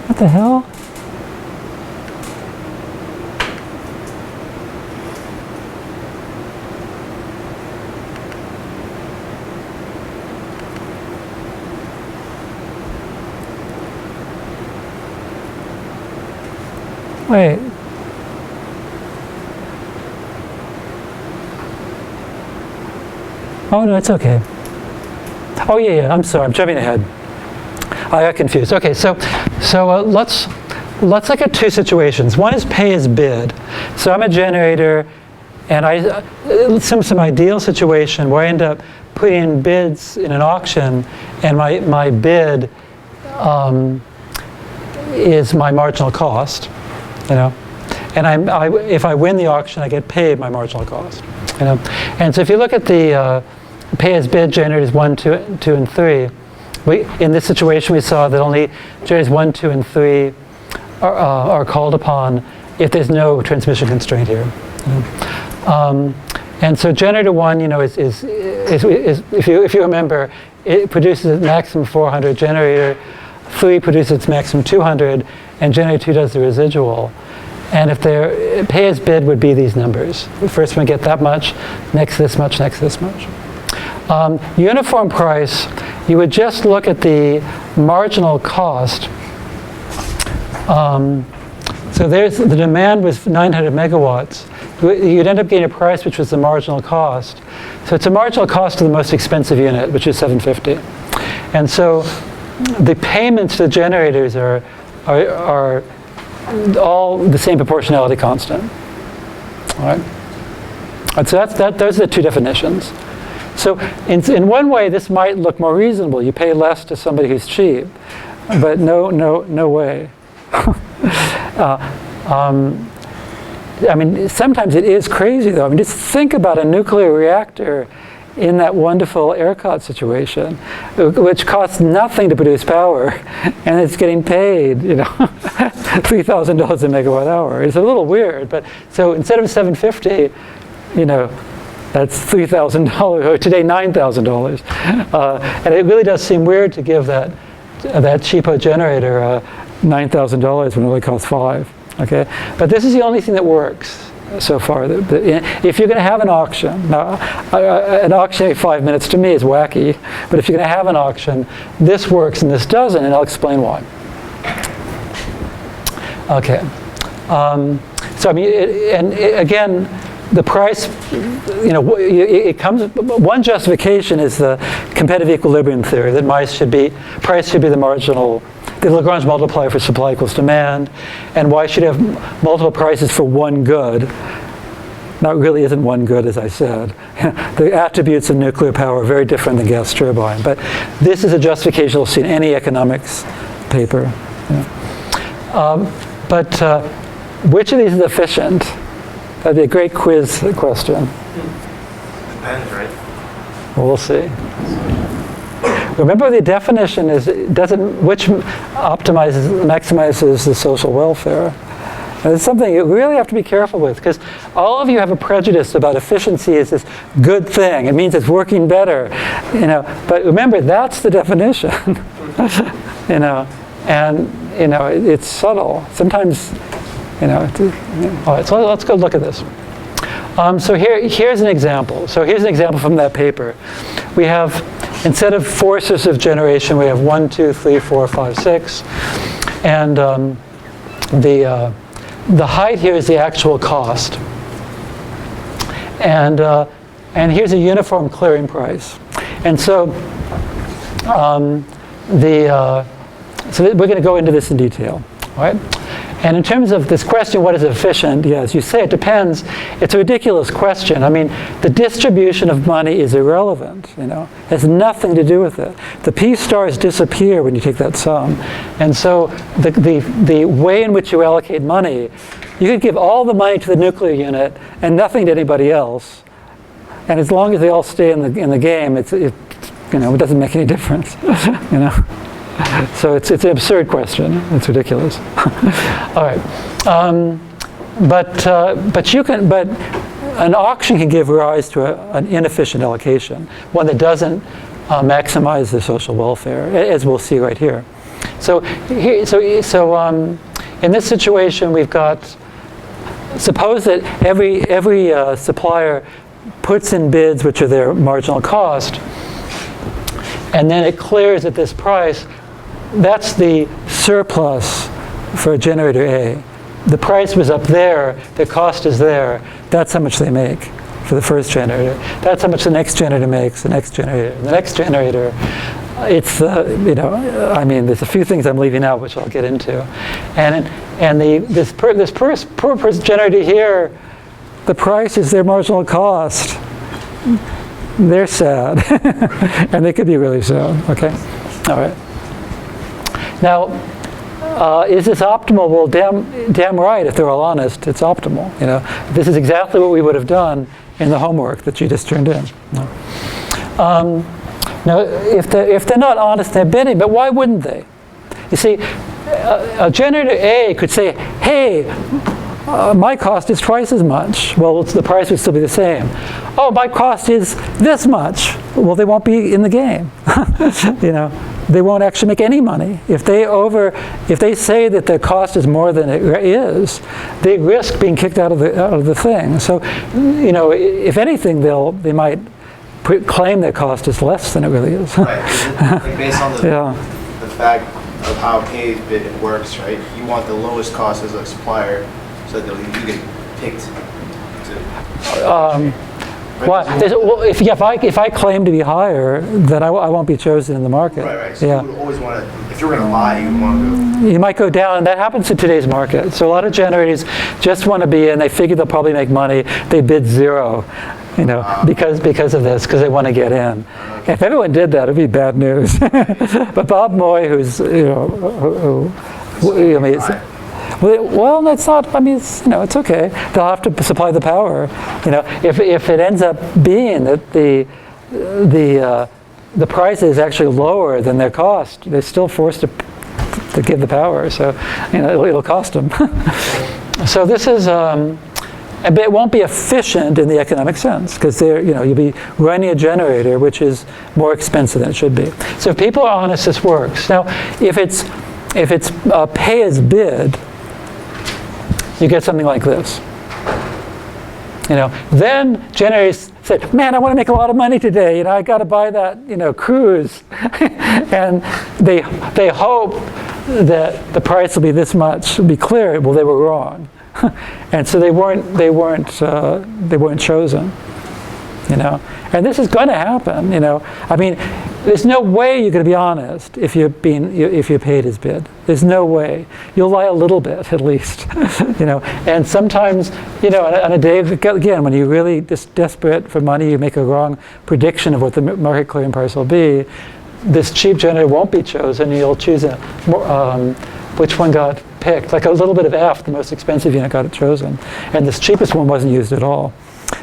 Speaker 1: What the hell? Wait. Oh, no, it's okay. Oh, yeah, I'm sorry, I'm jumping ahead. I got confused. Okay, so let's look at two situations. One is pay as bid. So I'm a generator, and some ideal situation where I end up putting in bids in an auction, and my bid is my marginal cost, and if I win the auction, I get paid my marginal cost, And so if you look at the pay as bid generators 1, 2, and 3, in this situation we saw that only generators 1, 2, and 3 are called upon if there's no transmission constraint here. And so generator 1, is if you remember, it produces its maximum 400. Generator 3 produces its maximum 200, and generator 2 does the residual. And if their pay as bid would be these numbers. The first one get that much, next this much, next this much. Uniform price, you would just look at the marginal cost. So the demand was 900 megawatts. You'd end up getting a price which was the marginal cost. So it's a marginal cost of the most expensive unit, which is 750. And so the payments to the generators are are all the same proportionality constant. All right? And so those are the two definitions. So in one way, this might look more reasonable. You pay less to somebody who's cheap, but no way. I mean, sometimes it is crazy, though. I mean, just think about a nuclear reactor in that wonderful ERCOT situation, which costs nothing to produce power, and it's getting paid, $3,000 a megawatt hour. It's a little weird, but so instead of $750, that's $3,000, or today $9,000. And it really does seem weird to give that cheapo generator $9,000 when it only costs $5,000. Okay, but this is the only thing that works so far. If you're going to have an auction, now an auction every 5 minutes to me is wacky, but if you're going to have an auction, this works and this doesn't, and I'll explain why. Okay, so I mean, again, the price, it comes. One justification is the competitive equilibrium theory that price should be the marginal. The Lagrange multiplier for supply equals demand, and why should you have multiple prices for one good? Now, it really isn't one good, as I said. The attributes of nuclear power are very different than gas turbine, but this is a justification you'll see in any economics paper. But which of these is efficient? That'd be a great quiz question.
Speaker 2: Depends, right?
Speaker 1: Well, we'll see. Remember, the definition is which maximizes the social welfare. And it's something you really have to be careful with, because all of you have a prejudice about efficiency as this good thing. It means it's working better, But remember, that's the definition, And it's subtle. Sometimes, All right, so let's go look at this. So here's an example. So here's an example from that paper. We have, instead of 4 sources of generation, we have 1, 2, 3, 4, 5, 6. And the height here is the actual cost. And here's a uniform clearing price. And so so we're going to go into this in detail. All right? And in terms of this question, what is efficient? Yeah, as you say, it depends. It's a ridiculous question. I mean, the distribution of money is irrelevant, It has nothing to do with it. The P stars disappear when you take that sum. And so the way in which you allocate money, you could give all the money to the nuclear unit and nothing to anybody else. And as long as they all stay in the game, it doesn't make any difference, So it's an absurd question. It's ridiculous. All right, but an auction can give rise to an inefficient allocation, one that doesn't maximize the social welfare, as we'll see right here. So in this situation, we've got. Suppose that every supplier puts in bids which are their marginal cost, and then it clears at this price. That's the surplus for generator A. The price was up there, the cost is there. That's how much they make for the first generator. That's how much the next generator makes, the next generator. The next generator, it's, there's a few things I'm leaving out, which I'll get into. And this per generator here, the price is their marginal cost. They're sad. And they could be really sad, okay? All right. Now, is this optimal? Well, damn right, if they're all honest, it's optimal. This is exactly what we would have done in the homework that you just turned in. Now, if they're not honest, they're bidding, but why wouldn't they? You see, a generator A could say, hey, my cost is twice as much. Well, the price would still be the same. Oh, my cost is this much. Well, they won't be in the game. They won't actually make any money. If they say that their cost is more than it is, they risk being kicked out of the thing. So, if anything, they might claim their cost is less than it really is.
Speaker 2: Right. Like based on the fact of how K's bid works, right? You want the lowest cost as a supplier, so that you get picked.
Speaker 1: Well, if I claim to be higher, then I won't be chosen in the market.
Speaker 2: Right. So
Speaker 1: Yeah.
Speaker 2: you would always want to, if you're going to lie, you would want to go.
Speaker 1: You might go down, and that happens in today's market. So a lot of generators just want to be in, they figure they'll probably make money, they bid zero, because of this, because they want to get in. If everyone did that, it'd be bad news. But Bob Moy, who's, well, that's not, I mean, it's okay. They'll have to supply the power. If it ends up being that the price is actually lower than their cost, they're still forced to give the power. So, it'll cost them. So this is, but it won't be efficient in the economic sense, because you'll be running a generator which is more expensive than it should be. So if people are honest, this works. Now, if it's pay as bid, you get something like this. Then generators say, man, I want to make a lot of money today. I got to buy that, cruise. And they hope that the price will be this much. It'll be clear, well, they were wrong. And so they weren't chosen. And this is going to happen. I mean, there's no way you're going to be honest if you're paid as bid. There's no way. You'll lie a little bit at least. And sometimes, on a day again when you're really just desperate for money, you make a wrong prediction of what the market clearing price will be. This cheap generator won't be chosen. You'll choose which one got picked. Like a little bit of F, the most expensive unit got it chosen, and this cheapest one wasn't used at all.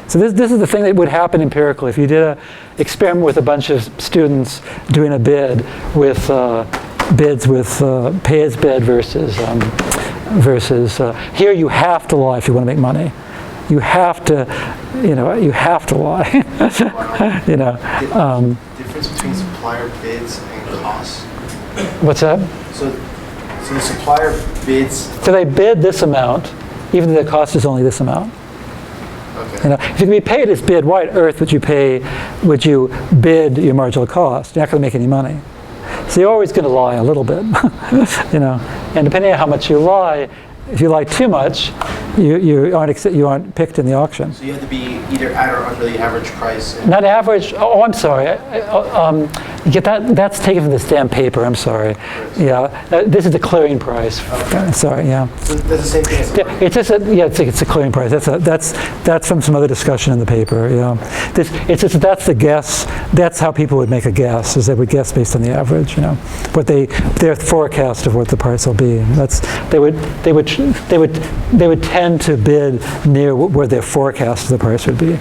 Speaker 1: So this is the thing that would happen empirically. If you did an experiment with a bunch of students doing a bid with bids with pay as bid versus here you have to lie if you want to make money. You have to, you have to lie.
Speaker 2: Difference between supplier bids and costs.
Speaker 1: What's that?
Speaker 2: So the supplier bids.
Speaker 1: So they bid this amount, even though the cost is only this amount.
Speaker 2: Okay.
Speaker 1: If you can be paid as bid, why on earth would you bid your marginal cost? You're not going to make any money. So you're always going to lie a little bit, And depending on how much you lie, if you lie too much, you aren't picked in the auction.
Speaker 2: So you have to be either at or under the average price.
Speaker 1: Not average. Oh, I'm sorry. Get that. That's taken from this damn paper. I'm sorry. Yeah. This is the clearing price.
Speaker 2: Okay.
Speaker 1: Sorry. Yeah.
Speaker 2: So that's the same thing as
Speaker 1: Yeah, it's just it's a clearing price. That's from some other discussion in the paper. Yeah. That's the guess. That's how people would make a guess. Is they would guess based on the average. What their forecast of what the price will be. They would tend to bid near where their forecast of the price would be. A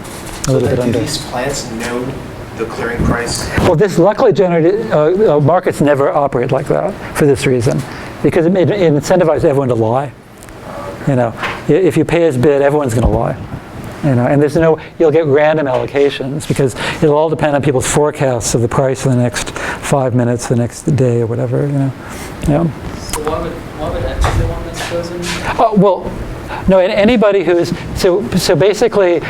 Speaker 1: little bit
Speaker 2: do
Speaker 1: under.
Speaker 2: these plants know the clearing price?
Speaker 1: Well, luckily markets never operate like that for this reason, because it incentivizes everyone to lie. If you pay as bid, everyone's going to lie. And you'll get random allocations because it'll all depend on people's forecasts of the price in the next 5 minutes, the next day, or whatever. Yeah.
Speaker 4: So why would X be the one that's chosen?
Speaker 1: Oh, well, no, and anybody who's so basically,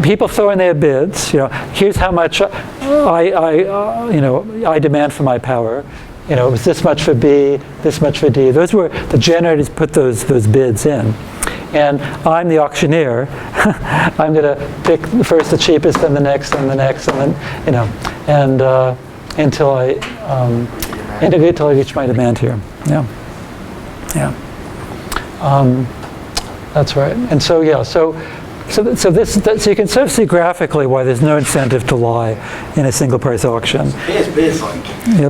Speaker 1: people throw in their bids. Here's how much I demand for my power. It was this much for B, this much for D. Those were the generators put those bids in, and I'm the auctioneer. I'm going to pick first the cheapest, then the next, and the next, and then until I reach my demand here. Yeah. That's right. And so so you can sort of see graphically why there's no incentive to lie in a single price auction.
Speaker 2: Pay as bid is like.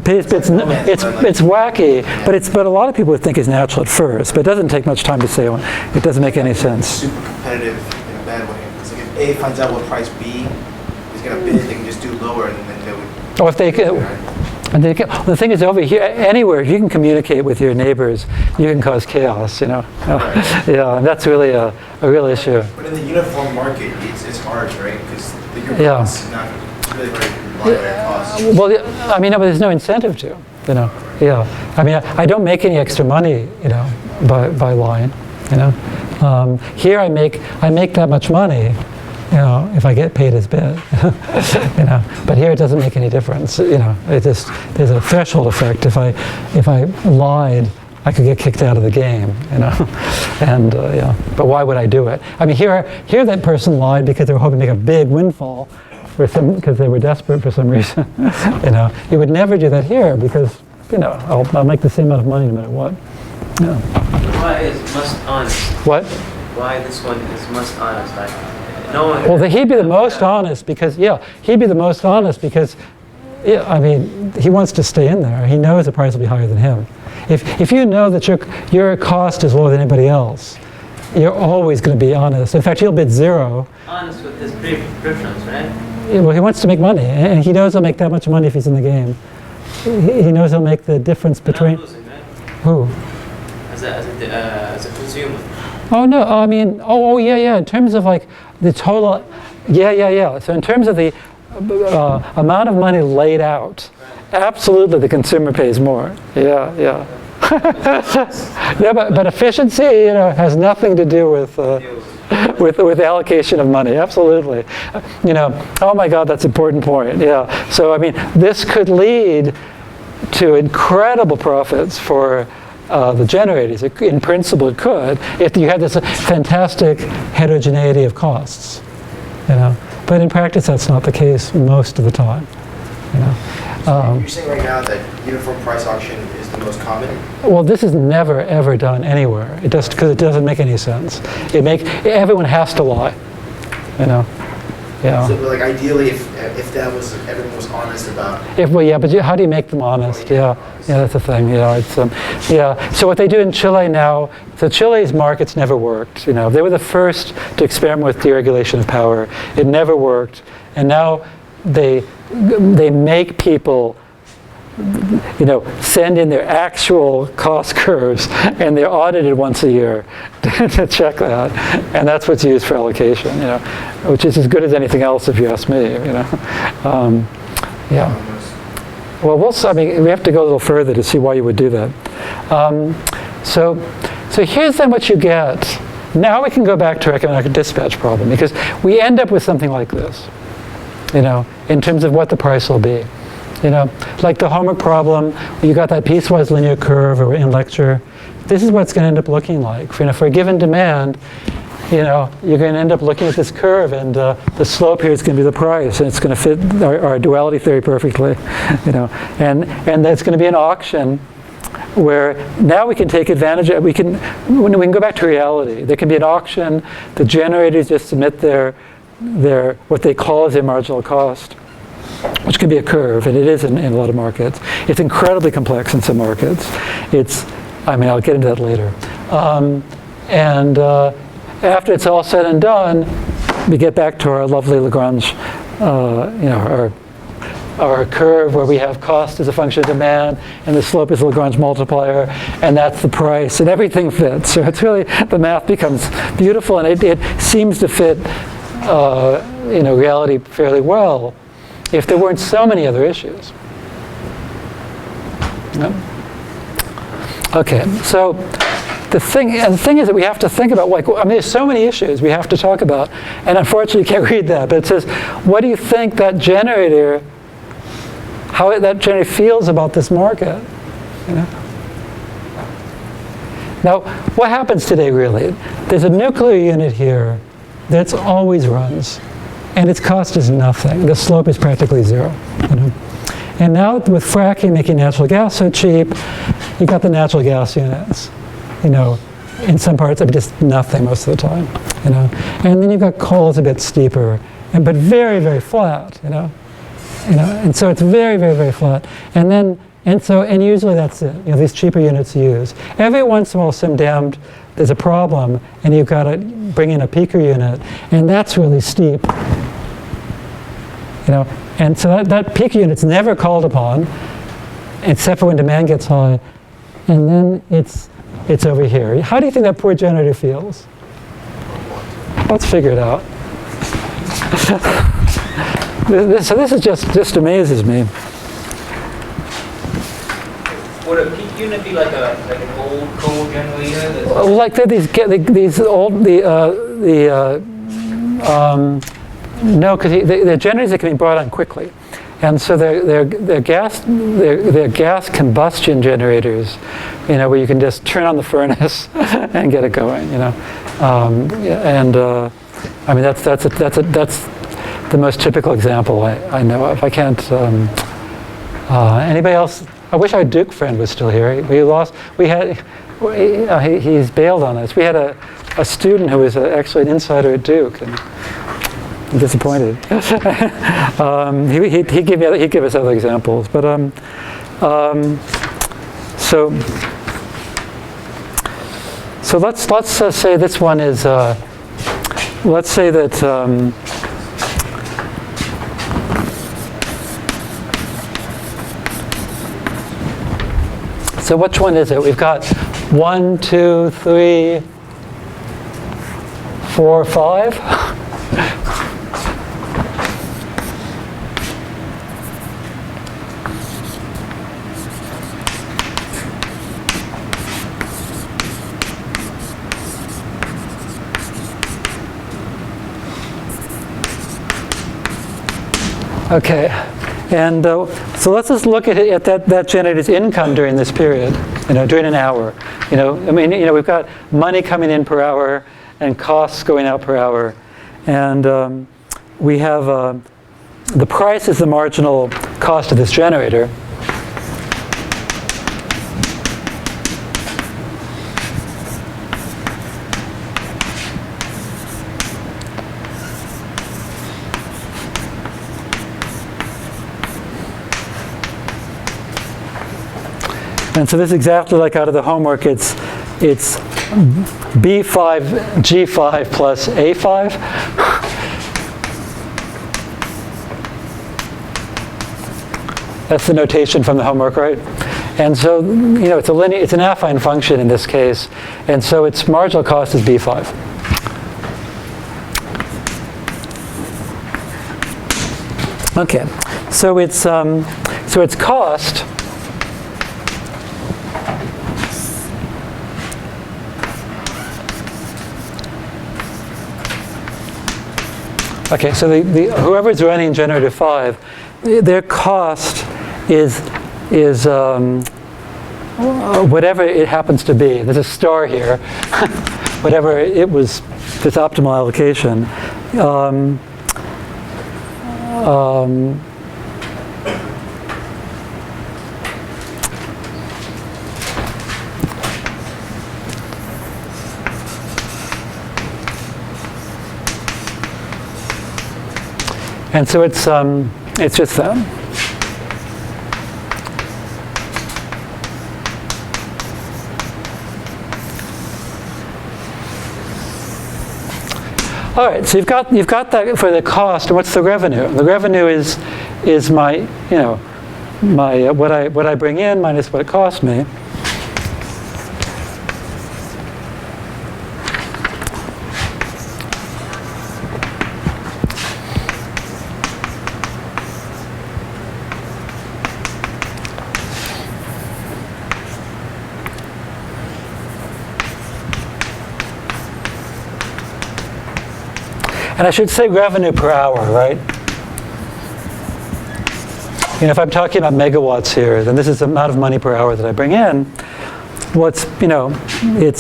Speaker 1: Pay as bid, it's wacky, but a lot of people would think it's natural at first, but it doesn't take much time to say it doesn't make any sense.
Speaker 2: Super competitive in a bad way. It's like if A finds out what price B is going to bid, they can just do lower, and then they would.
Speaker 1: Or if they could. And the thing is, over here, anywhere, if you can communicate with your neighbors, you can cause chaos,
Speaker 2: Right.
Speaker 1: Yeah, and that's really a real issue.
Speaker 2: But in the uniform market, it's hard, right? Because your
Speaker 1: Yeah.
Speaker 2: cost is not really very rely on your costs.
Speaker 1: Well, I mean, but there's no incentive to, Yeah. I mean, I don't make any extra money, by lying, Here I make that much money, if I get paid as bid, But here it doesn't make any difference, It just there's a threshold effect. If I lied I could get kicked out of the game, you know. And yeah, but why would I do it? I mean, here that person lied because they were hoping to make a big windfall because they were desperate for some reason. You know, you would never do that here because, you know, I'll make the same amount of money no matter what. Yeah.
Speaker 3: Why is must honest?
Speaker 1: What?
Speaker 3: Why this one is must honest? Like, no one.
Speaker 1: Well, he'd be the most honest because, he'd be the most honest because, yeah, I mean, he wants to stay in there. He knows the price will be higher than him. If you know that your cost is lower than anybody else, you're always going to be honest. In fact, he'll bid zero.
Speaker 3: Honest with his preference, right?
Speaker 1: Yeah, well, he wants to make money, and he knows he'll make that much money if he's in the game. He knows he'll make the difference between.
Speaker 3: Not losing, right?
Speaker 1: Who?
Speaker 3: As a consumer.
Speaker 1: Oh no, I mean, yeah. In terms of like the total, yeah. So in terms of the amount of money laid out, absolutely the consumer pays more. Yeah. Yeah, but efficiency, you know, has nothing to do with with allocation of money. Absolutely. You know, oh my God, that's an important point. Yeah. So I mean, this could lead to incredible profits for the generators. In principle, it could if you had this fantastic heterogeneity of costs. You know, but in practice, that's not the case most of the time. You know.
Speaker 2: So you're saying right now that uniform price auction is the most common?
Speaker 1: Well, this is never ever done anywhere. It just because it doesn't make any sense. Everyone has to lie. You know. Yeah.
Speaker 2: So, like, ideally, if that was everyone was honest about.
Speaker 1: But how do you make them honest? Yeah, that's the thing. Yeah, it's So what they do in Chile now, so Chile's markets never worked. You know, they were the first to experiment with deregulation of power. It never worked, and now they make people, you know, send in their actual cost curves, and they're audited once a year to check that, and that's what's used for allocation. You know, which is as good as anything else, if you ask me. You know, yeah. Well, I mean, we have to go a little further to see why you would do that. So here's then what you get. Now we can go back to our economic dispatch problem because we end up with something like this. You know, in terms of what the price will be. You know, like the homework problem, you got that piecewise linear curve or in lecture. This is what it's going to end up looking like. You know, for a given demand, you know, you're going to end up looking at this curve, and the slope here is going to be the price, and it's going to fit our duality theory perfectly. You know, and that's going to be an auction where now we can take advantage of. When we can go back to reality. There can be an auction. The generators just submit their what they call as their marginal cost, which can be a curve, and it is in a lot of markets. It's incredibly complex in some markets. I'll get into that later. After it's all said and done, we get back to our lovely Lagrange, you know, our curve where we have cost as a function of demand, and the slope is a Lagrange multiplier, and that's the price, and everything fits. So it's really, the math becomes beautiful, and it seems to fit, you know, reality fairly well, if there weren't so many other issues. Yep. Okay, so the thing is that we have to think about, like, I mean, there's so many issues we have to talk about, and unfortunately you can't read that, but it says, what do you think that generator, how that generator feels about this market? You know? Now, what happens today really? There's a nuclear unit here that always runs, and its cost is nothing. The slope is practically zero. You know? And now with fracking making natural gas so cheap, you got the natural gas units. You know, in some parts of just nothing most of the time. You know, and then you've got coal is a bit steeper, but very, very flat. You know, and so it's very, very, very flat. And usually that's it. You know, these cheaper units use. Every once in a while, there's a problem, and you've got to bring in a peaker unit, and that's really steep. You know, and so that peaker unit's never called upon, except for when demand gets high, and then it's over here. How do you think that poor generator feels? Let's figure it out. So this is just amazes me.
Speaker 4: Would a peak unit be like an old coal generator? That's
Speaker 1: Like these old no, because the generators that can be brought on quickly, And so they're gas combustion generators, where you can just turn on the furnace and get it going, I mean that's the most typical example I know of. I can't. Anybody else? I wish our Duke friend was still here. He's bailed on us. We had a student who was actually an insider at Duke, and I'm disappointed. He'd give us other examples, but so let's say this one is. Let's say that. So which one is it? We've got 1, 2, 3, 4, 5. Okay, and so let's just look at that generator's income during this period, during an hour. We've got money coming in per hour and costs going out per hour, and we have the price is the marginal cost of this generator. And so this is exactly like out of the homework. It's B5, G5 plus A5. That's the notation from the homework, right? And so, it's an affine function in this case, and so its marginal cost is B5. Okay, so its cost. Okay, so whoever's running generator 5, their cost is whatever it happens to be. There's a star here, whatever it was, this optimal allocation. And so it's just that. All right, so you've got that for the cost, and what's the revenue? The revenue is my what I bring in minus what it costs me. And I should say revenue per hour, right? If I'm talking about megawatts here, then this is the amount of money per hour that I bring in. It's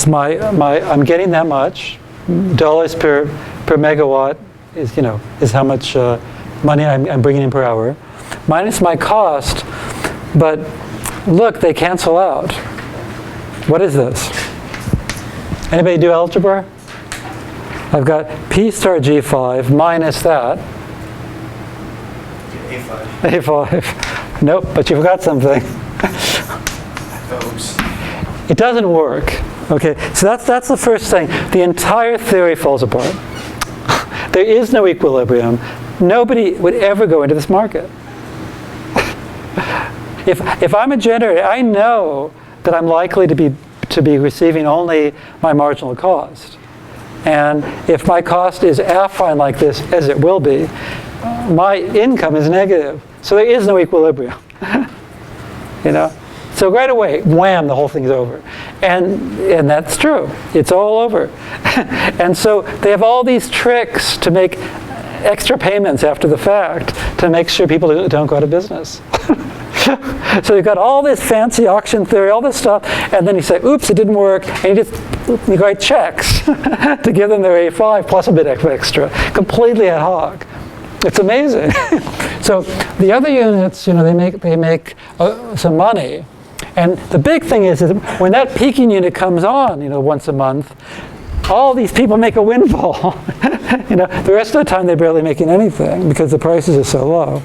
Speaker 1: I'm getting that much. Dollars per megawatt is how much money I'm bringing in per hour, minus my cost. But look, they cancel out. What is this? Anybody do algebra? I've got P star G5 minus that.
Speaker 2: A5.
Speaker 1: A5. Nope, but you forgot something.
Speaker 2: Oops.
Speaker 1: It doesn't work. Okay, so that's the first thing. The entire theory falls apart. There is no equilibrium. Nobody would ever go into this market. If I'm a generator, I know that I'm likely to be receiving only my marginal cost. And if my cost is affine like this, as it will be, my income is negative. So there is no equilibrium. So right away, wham, the whole thing's over. And that's true. It's all over. And so they have all these tricks to make extra payments after the fact to make sure people don't go out of business. So you've got all this fancy auction theory, all this stuff, and then you say, oops, it didn't work, and you write checks to give them their A5 plus a bit extra, completely ad hoc. It's amazing. So the other units, they make some money, and the big thing is when that peaking unit comes on, once a month, all these people make a windfall. The rest of the time they're barely making anything because the prices are so low.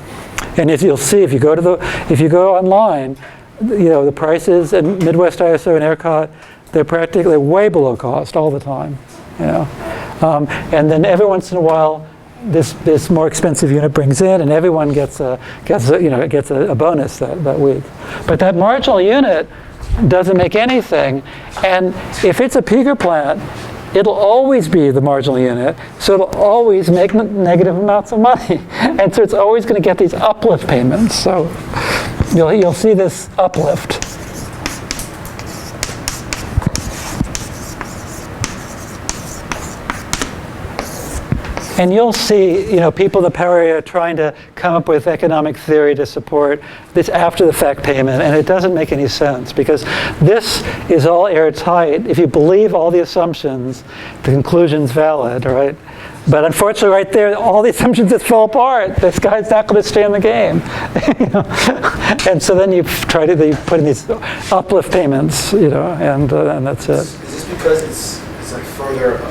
Speaker 1: And as you'll see, if you go online, the prices in Midwest ISO and ERCOT, they're practically way below cost all the time. And then every once in a while, this more expensive unit brings in, and everyone gets a bonus that week. But that marginal unit doesn't make anything, and if it's a peaker plant, it'll always be the marginal unit, so it'll always make negative amounts of money. And so it's always going to get these uplift payments. So you'll see this uplift. And you'll see, people in the power area trying to come up with economic theory to support this after-the-fact payment, and it doesn't make any sense because this is all airtight. If you believe all the assumptions, the conclusion's valid, right? But unfortunately, right there, all the assumptions just fall apart. This guy's not going to stay in the game, And so then you put in these uplift payments, and that's it.
Speaker 2: Is this because it's like further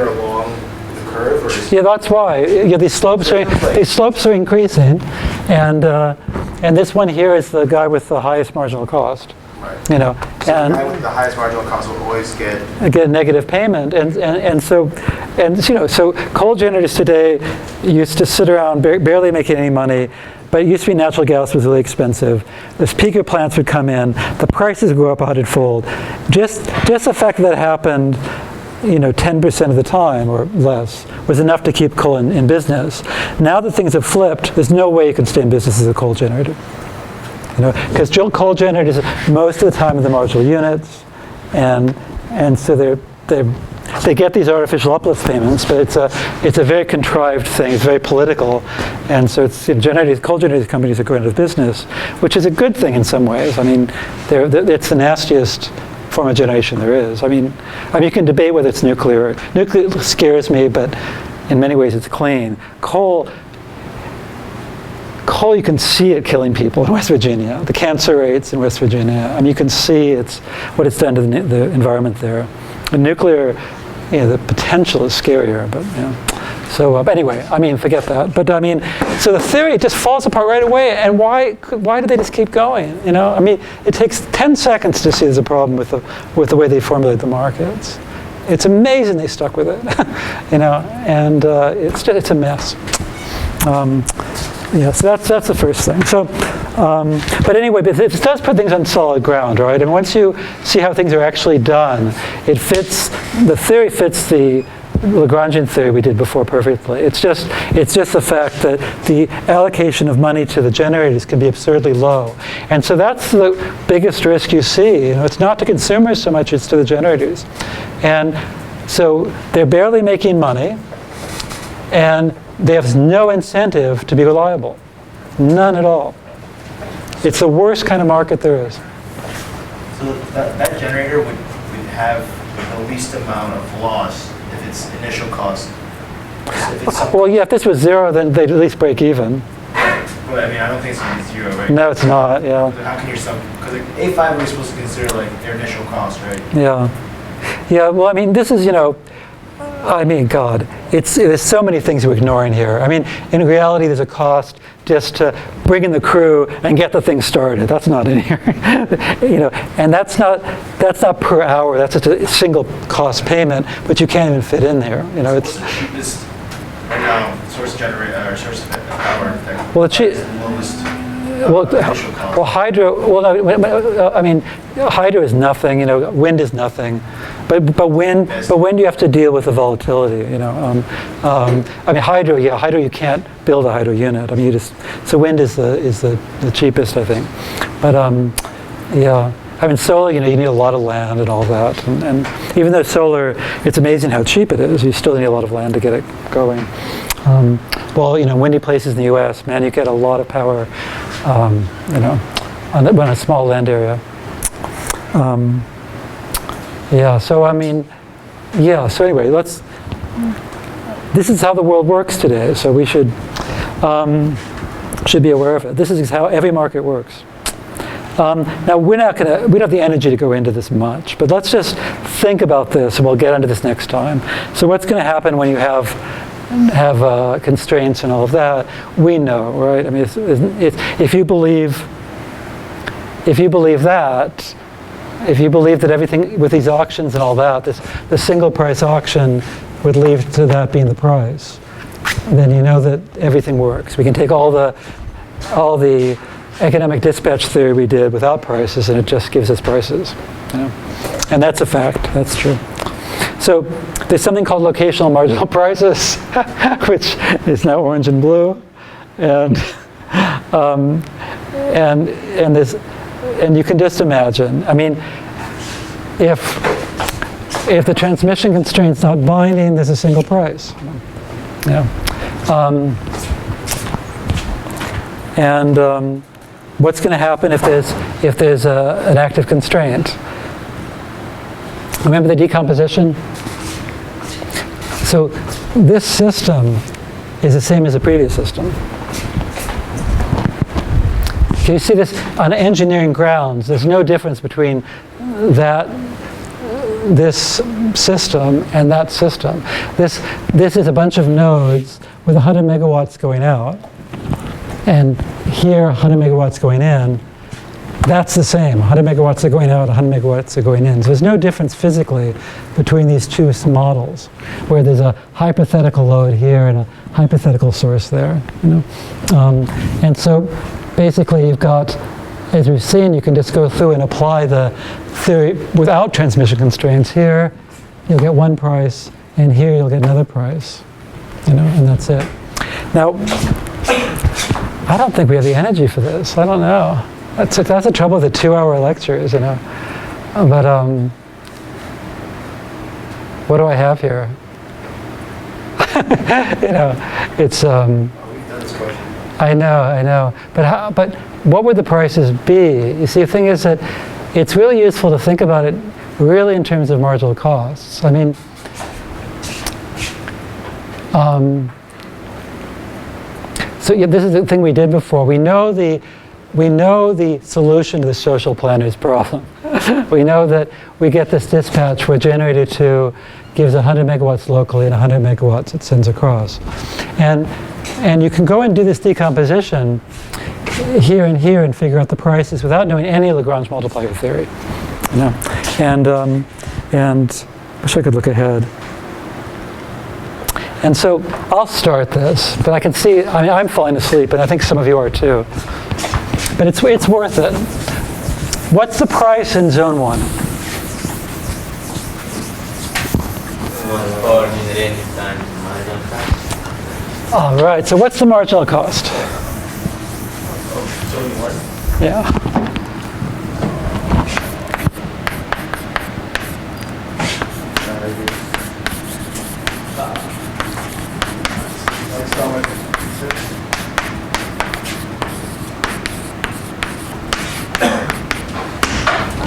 Speaker 2: along? Curve, or
Speaker 1: yeah, that's why. These slopes are increasing, and this one here is the guy with the highest marginal cost.
Speaker 2: Right.
Speaker 1: So
Speaker 2: and the guy with the highest marginal cost will always get
Speaker 1: a negative payment, so coal generators today used to sit around barely making any money. But it used to be natural gas was really expensive. These peaker plants would come in, the prices would go up 100-fold. Just the fact that happened 10% of the time or less was enough to keep coal in business. Now that things have flipped, there's no way you can stay in business as a coal generator. Because coal generators most of the time are the marginal units, and so they get these artificial uplift payments, but it's a very contrived thing. It's very political, and so it's coal generating companies are going out of business, which is a good thing in some ways. I mean, it's the nastiest form of generation there is. I mean, you can debate whether it's nuclear. Nuclear scares me, but in many ways it's clean. Coal, you can see it killing people in West Virginia. The cancer rates in West Virginia. You can see what it's done to the environment there. And nuclear, the potential is scarier, but So anyway, forget that. But so the theory just falls apart right away. And why do they just keep going? It takes 10 seconds to see there's a problem with the way they formulate the markets. It's amazing they stuck with it, and it's a mess. So that's the first thing. So, but anyway, but it does put things on solid ground, right? And once you see how things are actually done, the theory fits the Lagrangian theory we did before perfectly. It's just the fact that the allocation of money to the generators can be absurdly low. And so that's the biggest risk you see. It's not to consumers so much, it's to the generators. And so they're barely making money, and they have no incentive to be reliable. None at all. It's the worst kind of market there is.
Speaker 2: So that generator would have the least amount of loss if its initial cost.
Speaker 1: Well, yeah, if this was zero, then they'd at least break even.
Speaker 2: But I don't think it's going to be zero, right?
Speaker 1: No, it's not, yeah.
Speaker 2: How can you because A5 we're supposed to consider their initial cost, right?
Speaker 1: Yeah, well, this is, God, there's so many things we're ignoring here. In reality, there's a cost just to bring in the crew and get the thing started. That's not in here, and that's not per hour. That's just a single cost payment, but you can't even fit in there.
Speaker 2: What's the cheapest right now source of power?
Speaker 1: Well,
Speaker 2: the lowest.
Speaker 1: Well, hydro. Well, no, hydro is nothing. Wind is nothing, but wind you have to deal with the volatility. Hydro. Yeah, hydro. You can't build a hydro unit. So wind is the cheapest, I think. But yeah, I mean, solar, you need a lot of land and all that. And even though solar, it's amazing how cheap it is, you still need a lot of land to get it going. Well, windy places in the U.S., man, you get a lot of power, on a small land area. So anyway, this is how the world works today, so we should be aware of it. This is how every market works. Now, we don't have the energy to go into this much, but let's just think about this, and we'll get into this next time. So what's going to happen when you have constraints and all of that? We know, right? I mean, if you believe that, if you believe that everything with these auctions and all that, the single price auction would lead to that being the price, then you know that everything works. We can take all the economic dispatch theory we did without prices, and it just gives us prices. And that's a fact. That's true. So there's something called locational marginal prices, which is now orange and blue, and you can just imagine. I mean, if the transmission constraint's not binding, there's a single price. What's going to happen if there's an active constraint? Remember the decomposition? So this system is the same as the previous system. Can you see this? On engineering grounds, there's no difference between this system and that system. This is a bunch of nodes with 100 megawatts going out, and here 100 megawatts going in. That's the same. 100 megawatts are going out, 100 megawatts are going in. So there's no difference physically between these two models, where there's a hypothetical load here and a hypothetical source there. And so basically you've got, as we've seen, you can just go through and apply the theory without transmission constraints. Here you'll get one price, and here you'll get another price, and that's it. Now, I don't think we have the energy for this. I don't know. That's the trouble with the 2-hour lectures, But what do I have here? It's. I know. But what would the prices be? You see, the thing is that it's really useful to think about it really in terms of marginal costs. I mean, so this is the thing we did before. We know the solution to the social planner's problem. We know that we get this dispatch where generator 2 gives 100 megawatts locally and 100 megawatts it sends across. And you can go and do this decomposition here and here and figure out the prices without knowing any Lagrange multiplier theory. And wish I could look ahead. And so I'll start this, but I can see, I'm falling asleep, and I think some of you are too. But it's worth it. What's the price in zone 1? All right, so what's the marginal cost? Yeah.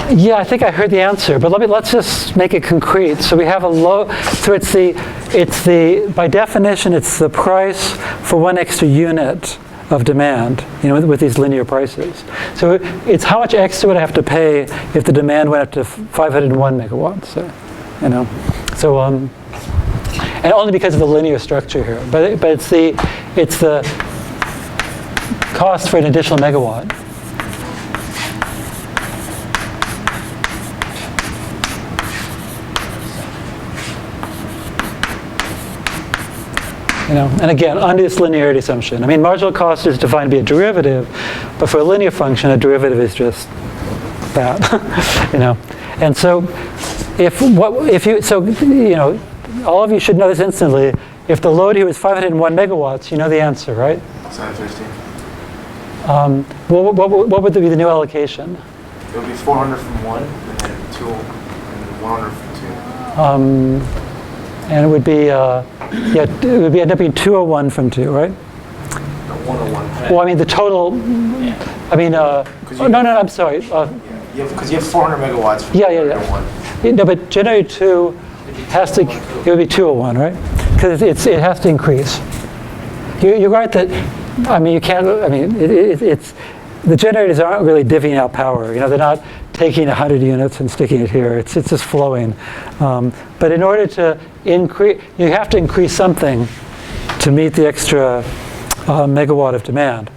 Speaker 1: Yeah, I think I heard the answer, but let's just make it concrete. So we have a low. So it's the by definition it's the price for one extra unit of demand. With these linear prices. So it's how much extra would I have to pay if the demand went up to 501 megawatts. So and only because of the linear structure here. But it's the cost for an additional megawatt. And again, under this linearity assumption. I mean, marginal cost is defined to be a derivative, but for a linear function, a derivative is just that. And so, all of you should know this instantly. If the load here is 501 megawatts, you know the answer, right?
Speaker 2: 750.
Speaker 1: What would be the new allocation?
Speaker 2: It would be 400 from one, and then 2, and 100 from 2.
Speaker 1: And it would be, it would end up being 201 from 2, right?
Speaker 2: No, 101.
Speaker 1: Well, I mean, the total, I mean, no, I'm sorry.
Speaker 2: Because you have 400 megawatts from
Speaker 1: Yeah.
Speaker 2: generator 1.
Speaker 1: No, but generator 2 has to, it would be 201, right? Because it has to increase. You're right that, I mean, you can't, I mean, it's, the generators aren't really divvying out power. You know, they're not taking 100 units and sticking it here. It's just flowing. But in order to increase, you have to increase something to meet the extra megawatt of demand.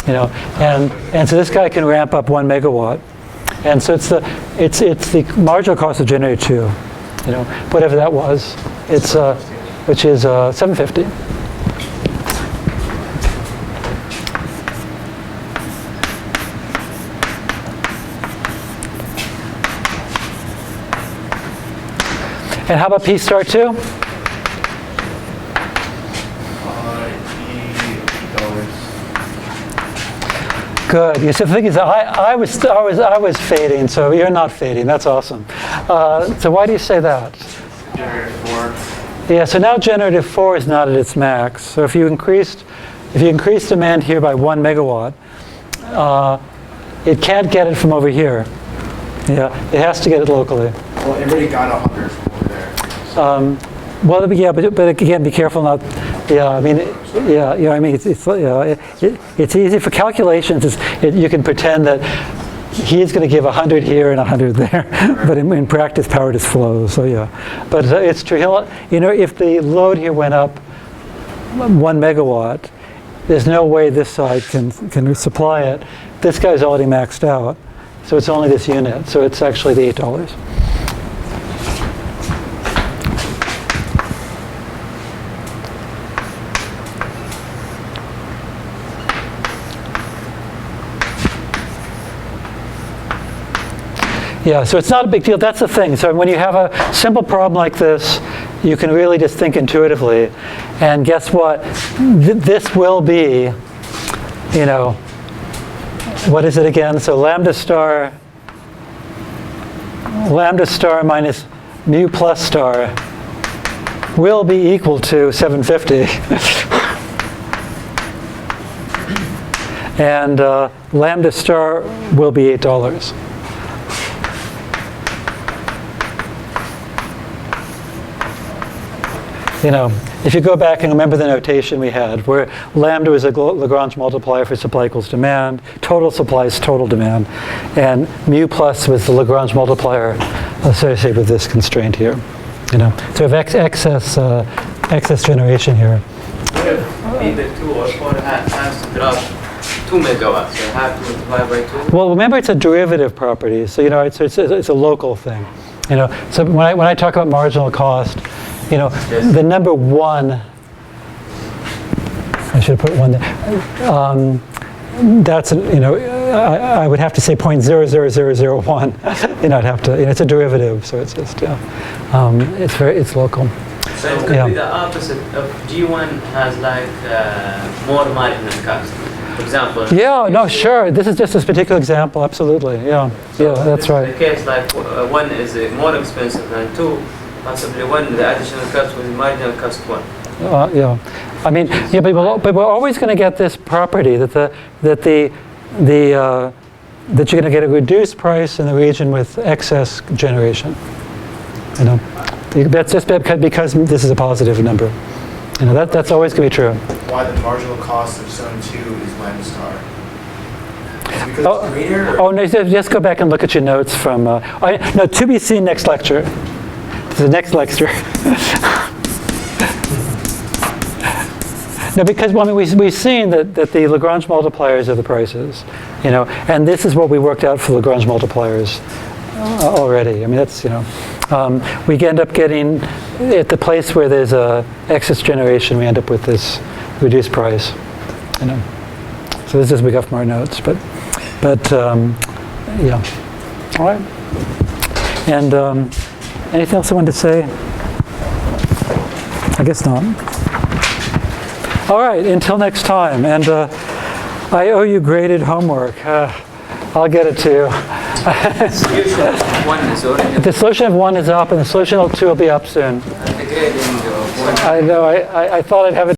Speaker 1: You know, and so this guy can ramp up 1 megawatt. And so it's the marginal cost of generator 2, you know, whatever that was. It's which is 750. And how about P star 2? Good. You see, the thing is, I was fading, so you're not fading. That's awesome. So why do you say that?
Speaker 2: Generator 4.
Speaker 1: Yeah. So now generator 4 is not at its max. So if you increased demand here by 1 megawatt, it can't get it from over here. Yeah. It has to get it locally.
Speaker 2: Well, it already got 100 from over there.
Speaker 1: Well, yeah, but again, be careful not. Yeah, I mean, I mean, it's easy for calculations. You can pretend that he's going to give 100 here and 100 there, but in practice, power just flows. So yeah, but it's true. You know, if the load here went up 1 megawatt, there's no way this side can supply it. This guy's already maxed out, so it's only this unit. So it's actually the $8. Yeah, so it's not a big deal. That's the thing. So when you have a simple problem like this, you can really just think intuitively. And guess what? This will be, you know, what is it again? So lambda star minus mu plus star will be equal to 750. And lambda star will be $8. You know, if you go back and remember the notation we had, where lambda is a Lagrange multiplier for supply equals demand, total supply is total demand, and mu plus was the Lagrange multiplier associated with this constraint here. You know, so we have excess generation here.
Speaker 3: Either 2 or 4 has to drop 2 megawatts, so you have to multiply by 2.
Speaker 1: Well, remember it's a derivative property, so you know it's a local thing. You know, so when I talk about marginal cost, you know,
Speaker 3: yes.
Speaker 1: The number 1, I should have put 1 there. That's, you know, I would have to say 0.00001. You know, I'd have to, you know, it's a derivative, so it's just, it's local.
Speaker 3: So it could be the opposite of G1 has like more marginal cost. For example.
Speaker 1: Yeah, no, sure. This is just this particular example, absolutely. Yeah,
Speaker 3: So
Speaker 1: yeah, that's right.
Speaker 3: The case like 1 is more expensive than 2. Possibly 1, the additional cost will marginal cost 1.
Speaker 1: Yeah, I mean, yeah, but we're always going to get this property that that you're going to get a reduced price in the region with excess generation. You know, that's just because this is a positive number. You know, that's always going to be true.
Speaker 2: Why the marginal cost of zone 2 is lambda star? Is it because it's greater?
Speaker 1: Oh no, just go back and look at your notes from. No, to be seen next lecture. The next lecture. No, because well, I mean, we've seen that the Lagrange multipliers are the prices, you know, and this is what we worked out for Lagrange multipliers already. I mean, that's, you know, we end up getting at the place where there's excess generation, we end up with this reduced price, you know. So this is we got from our notes, but yeah, all right, and. Anything else I wanted to say? I guess not. All right, until next time. And I owe you graded homework. I'll get it to you.
Speaker 3: Solution one is already,
Speaker 1: The solution of 1 is up, and the solution of 2 will be up soon.
Speaker 3: and the grading of one.
Speaker 1: I know, I thought I'd have it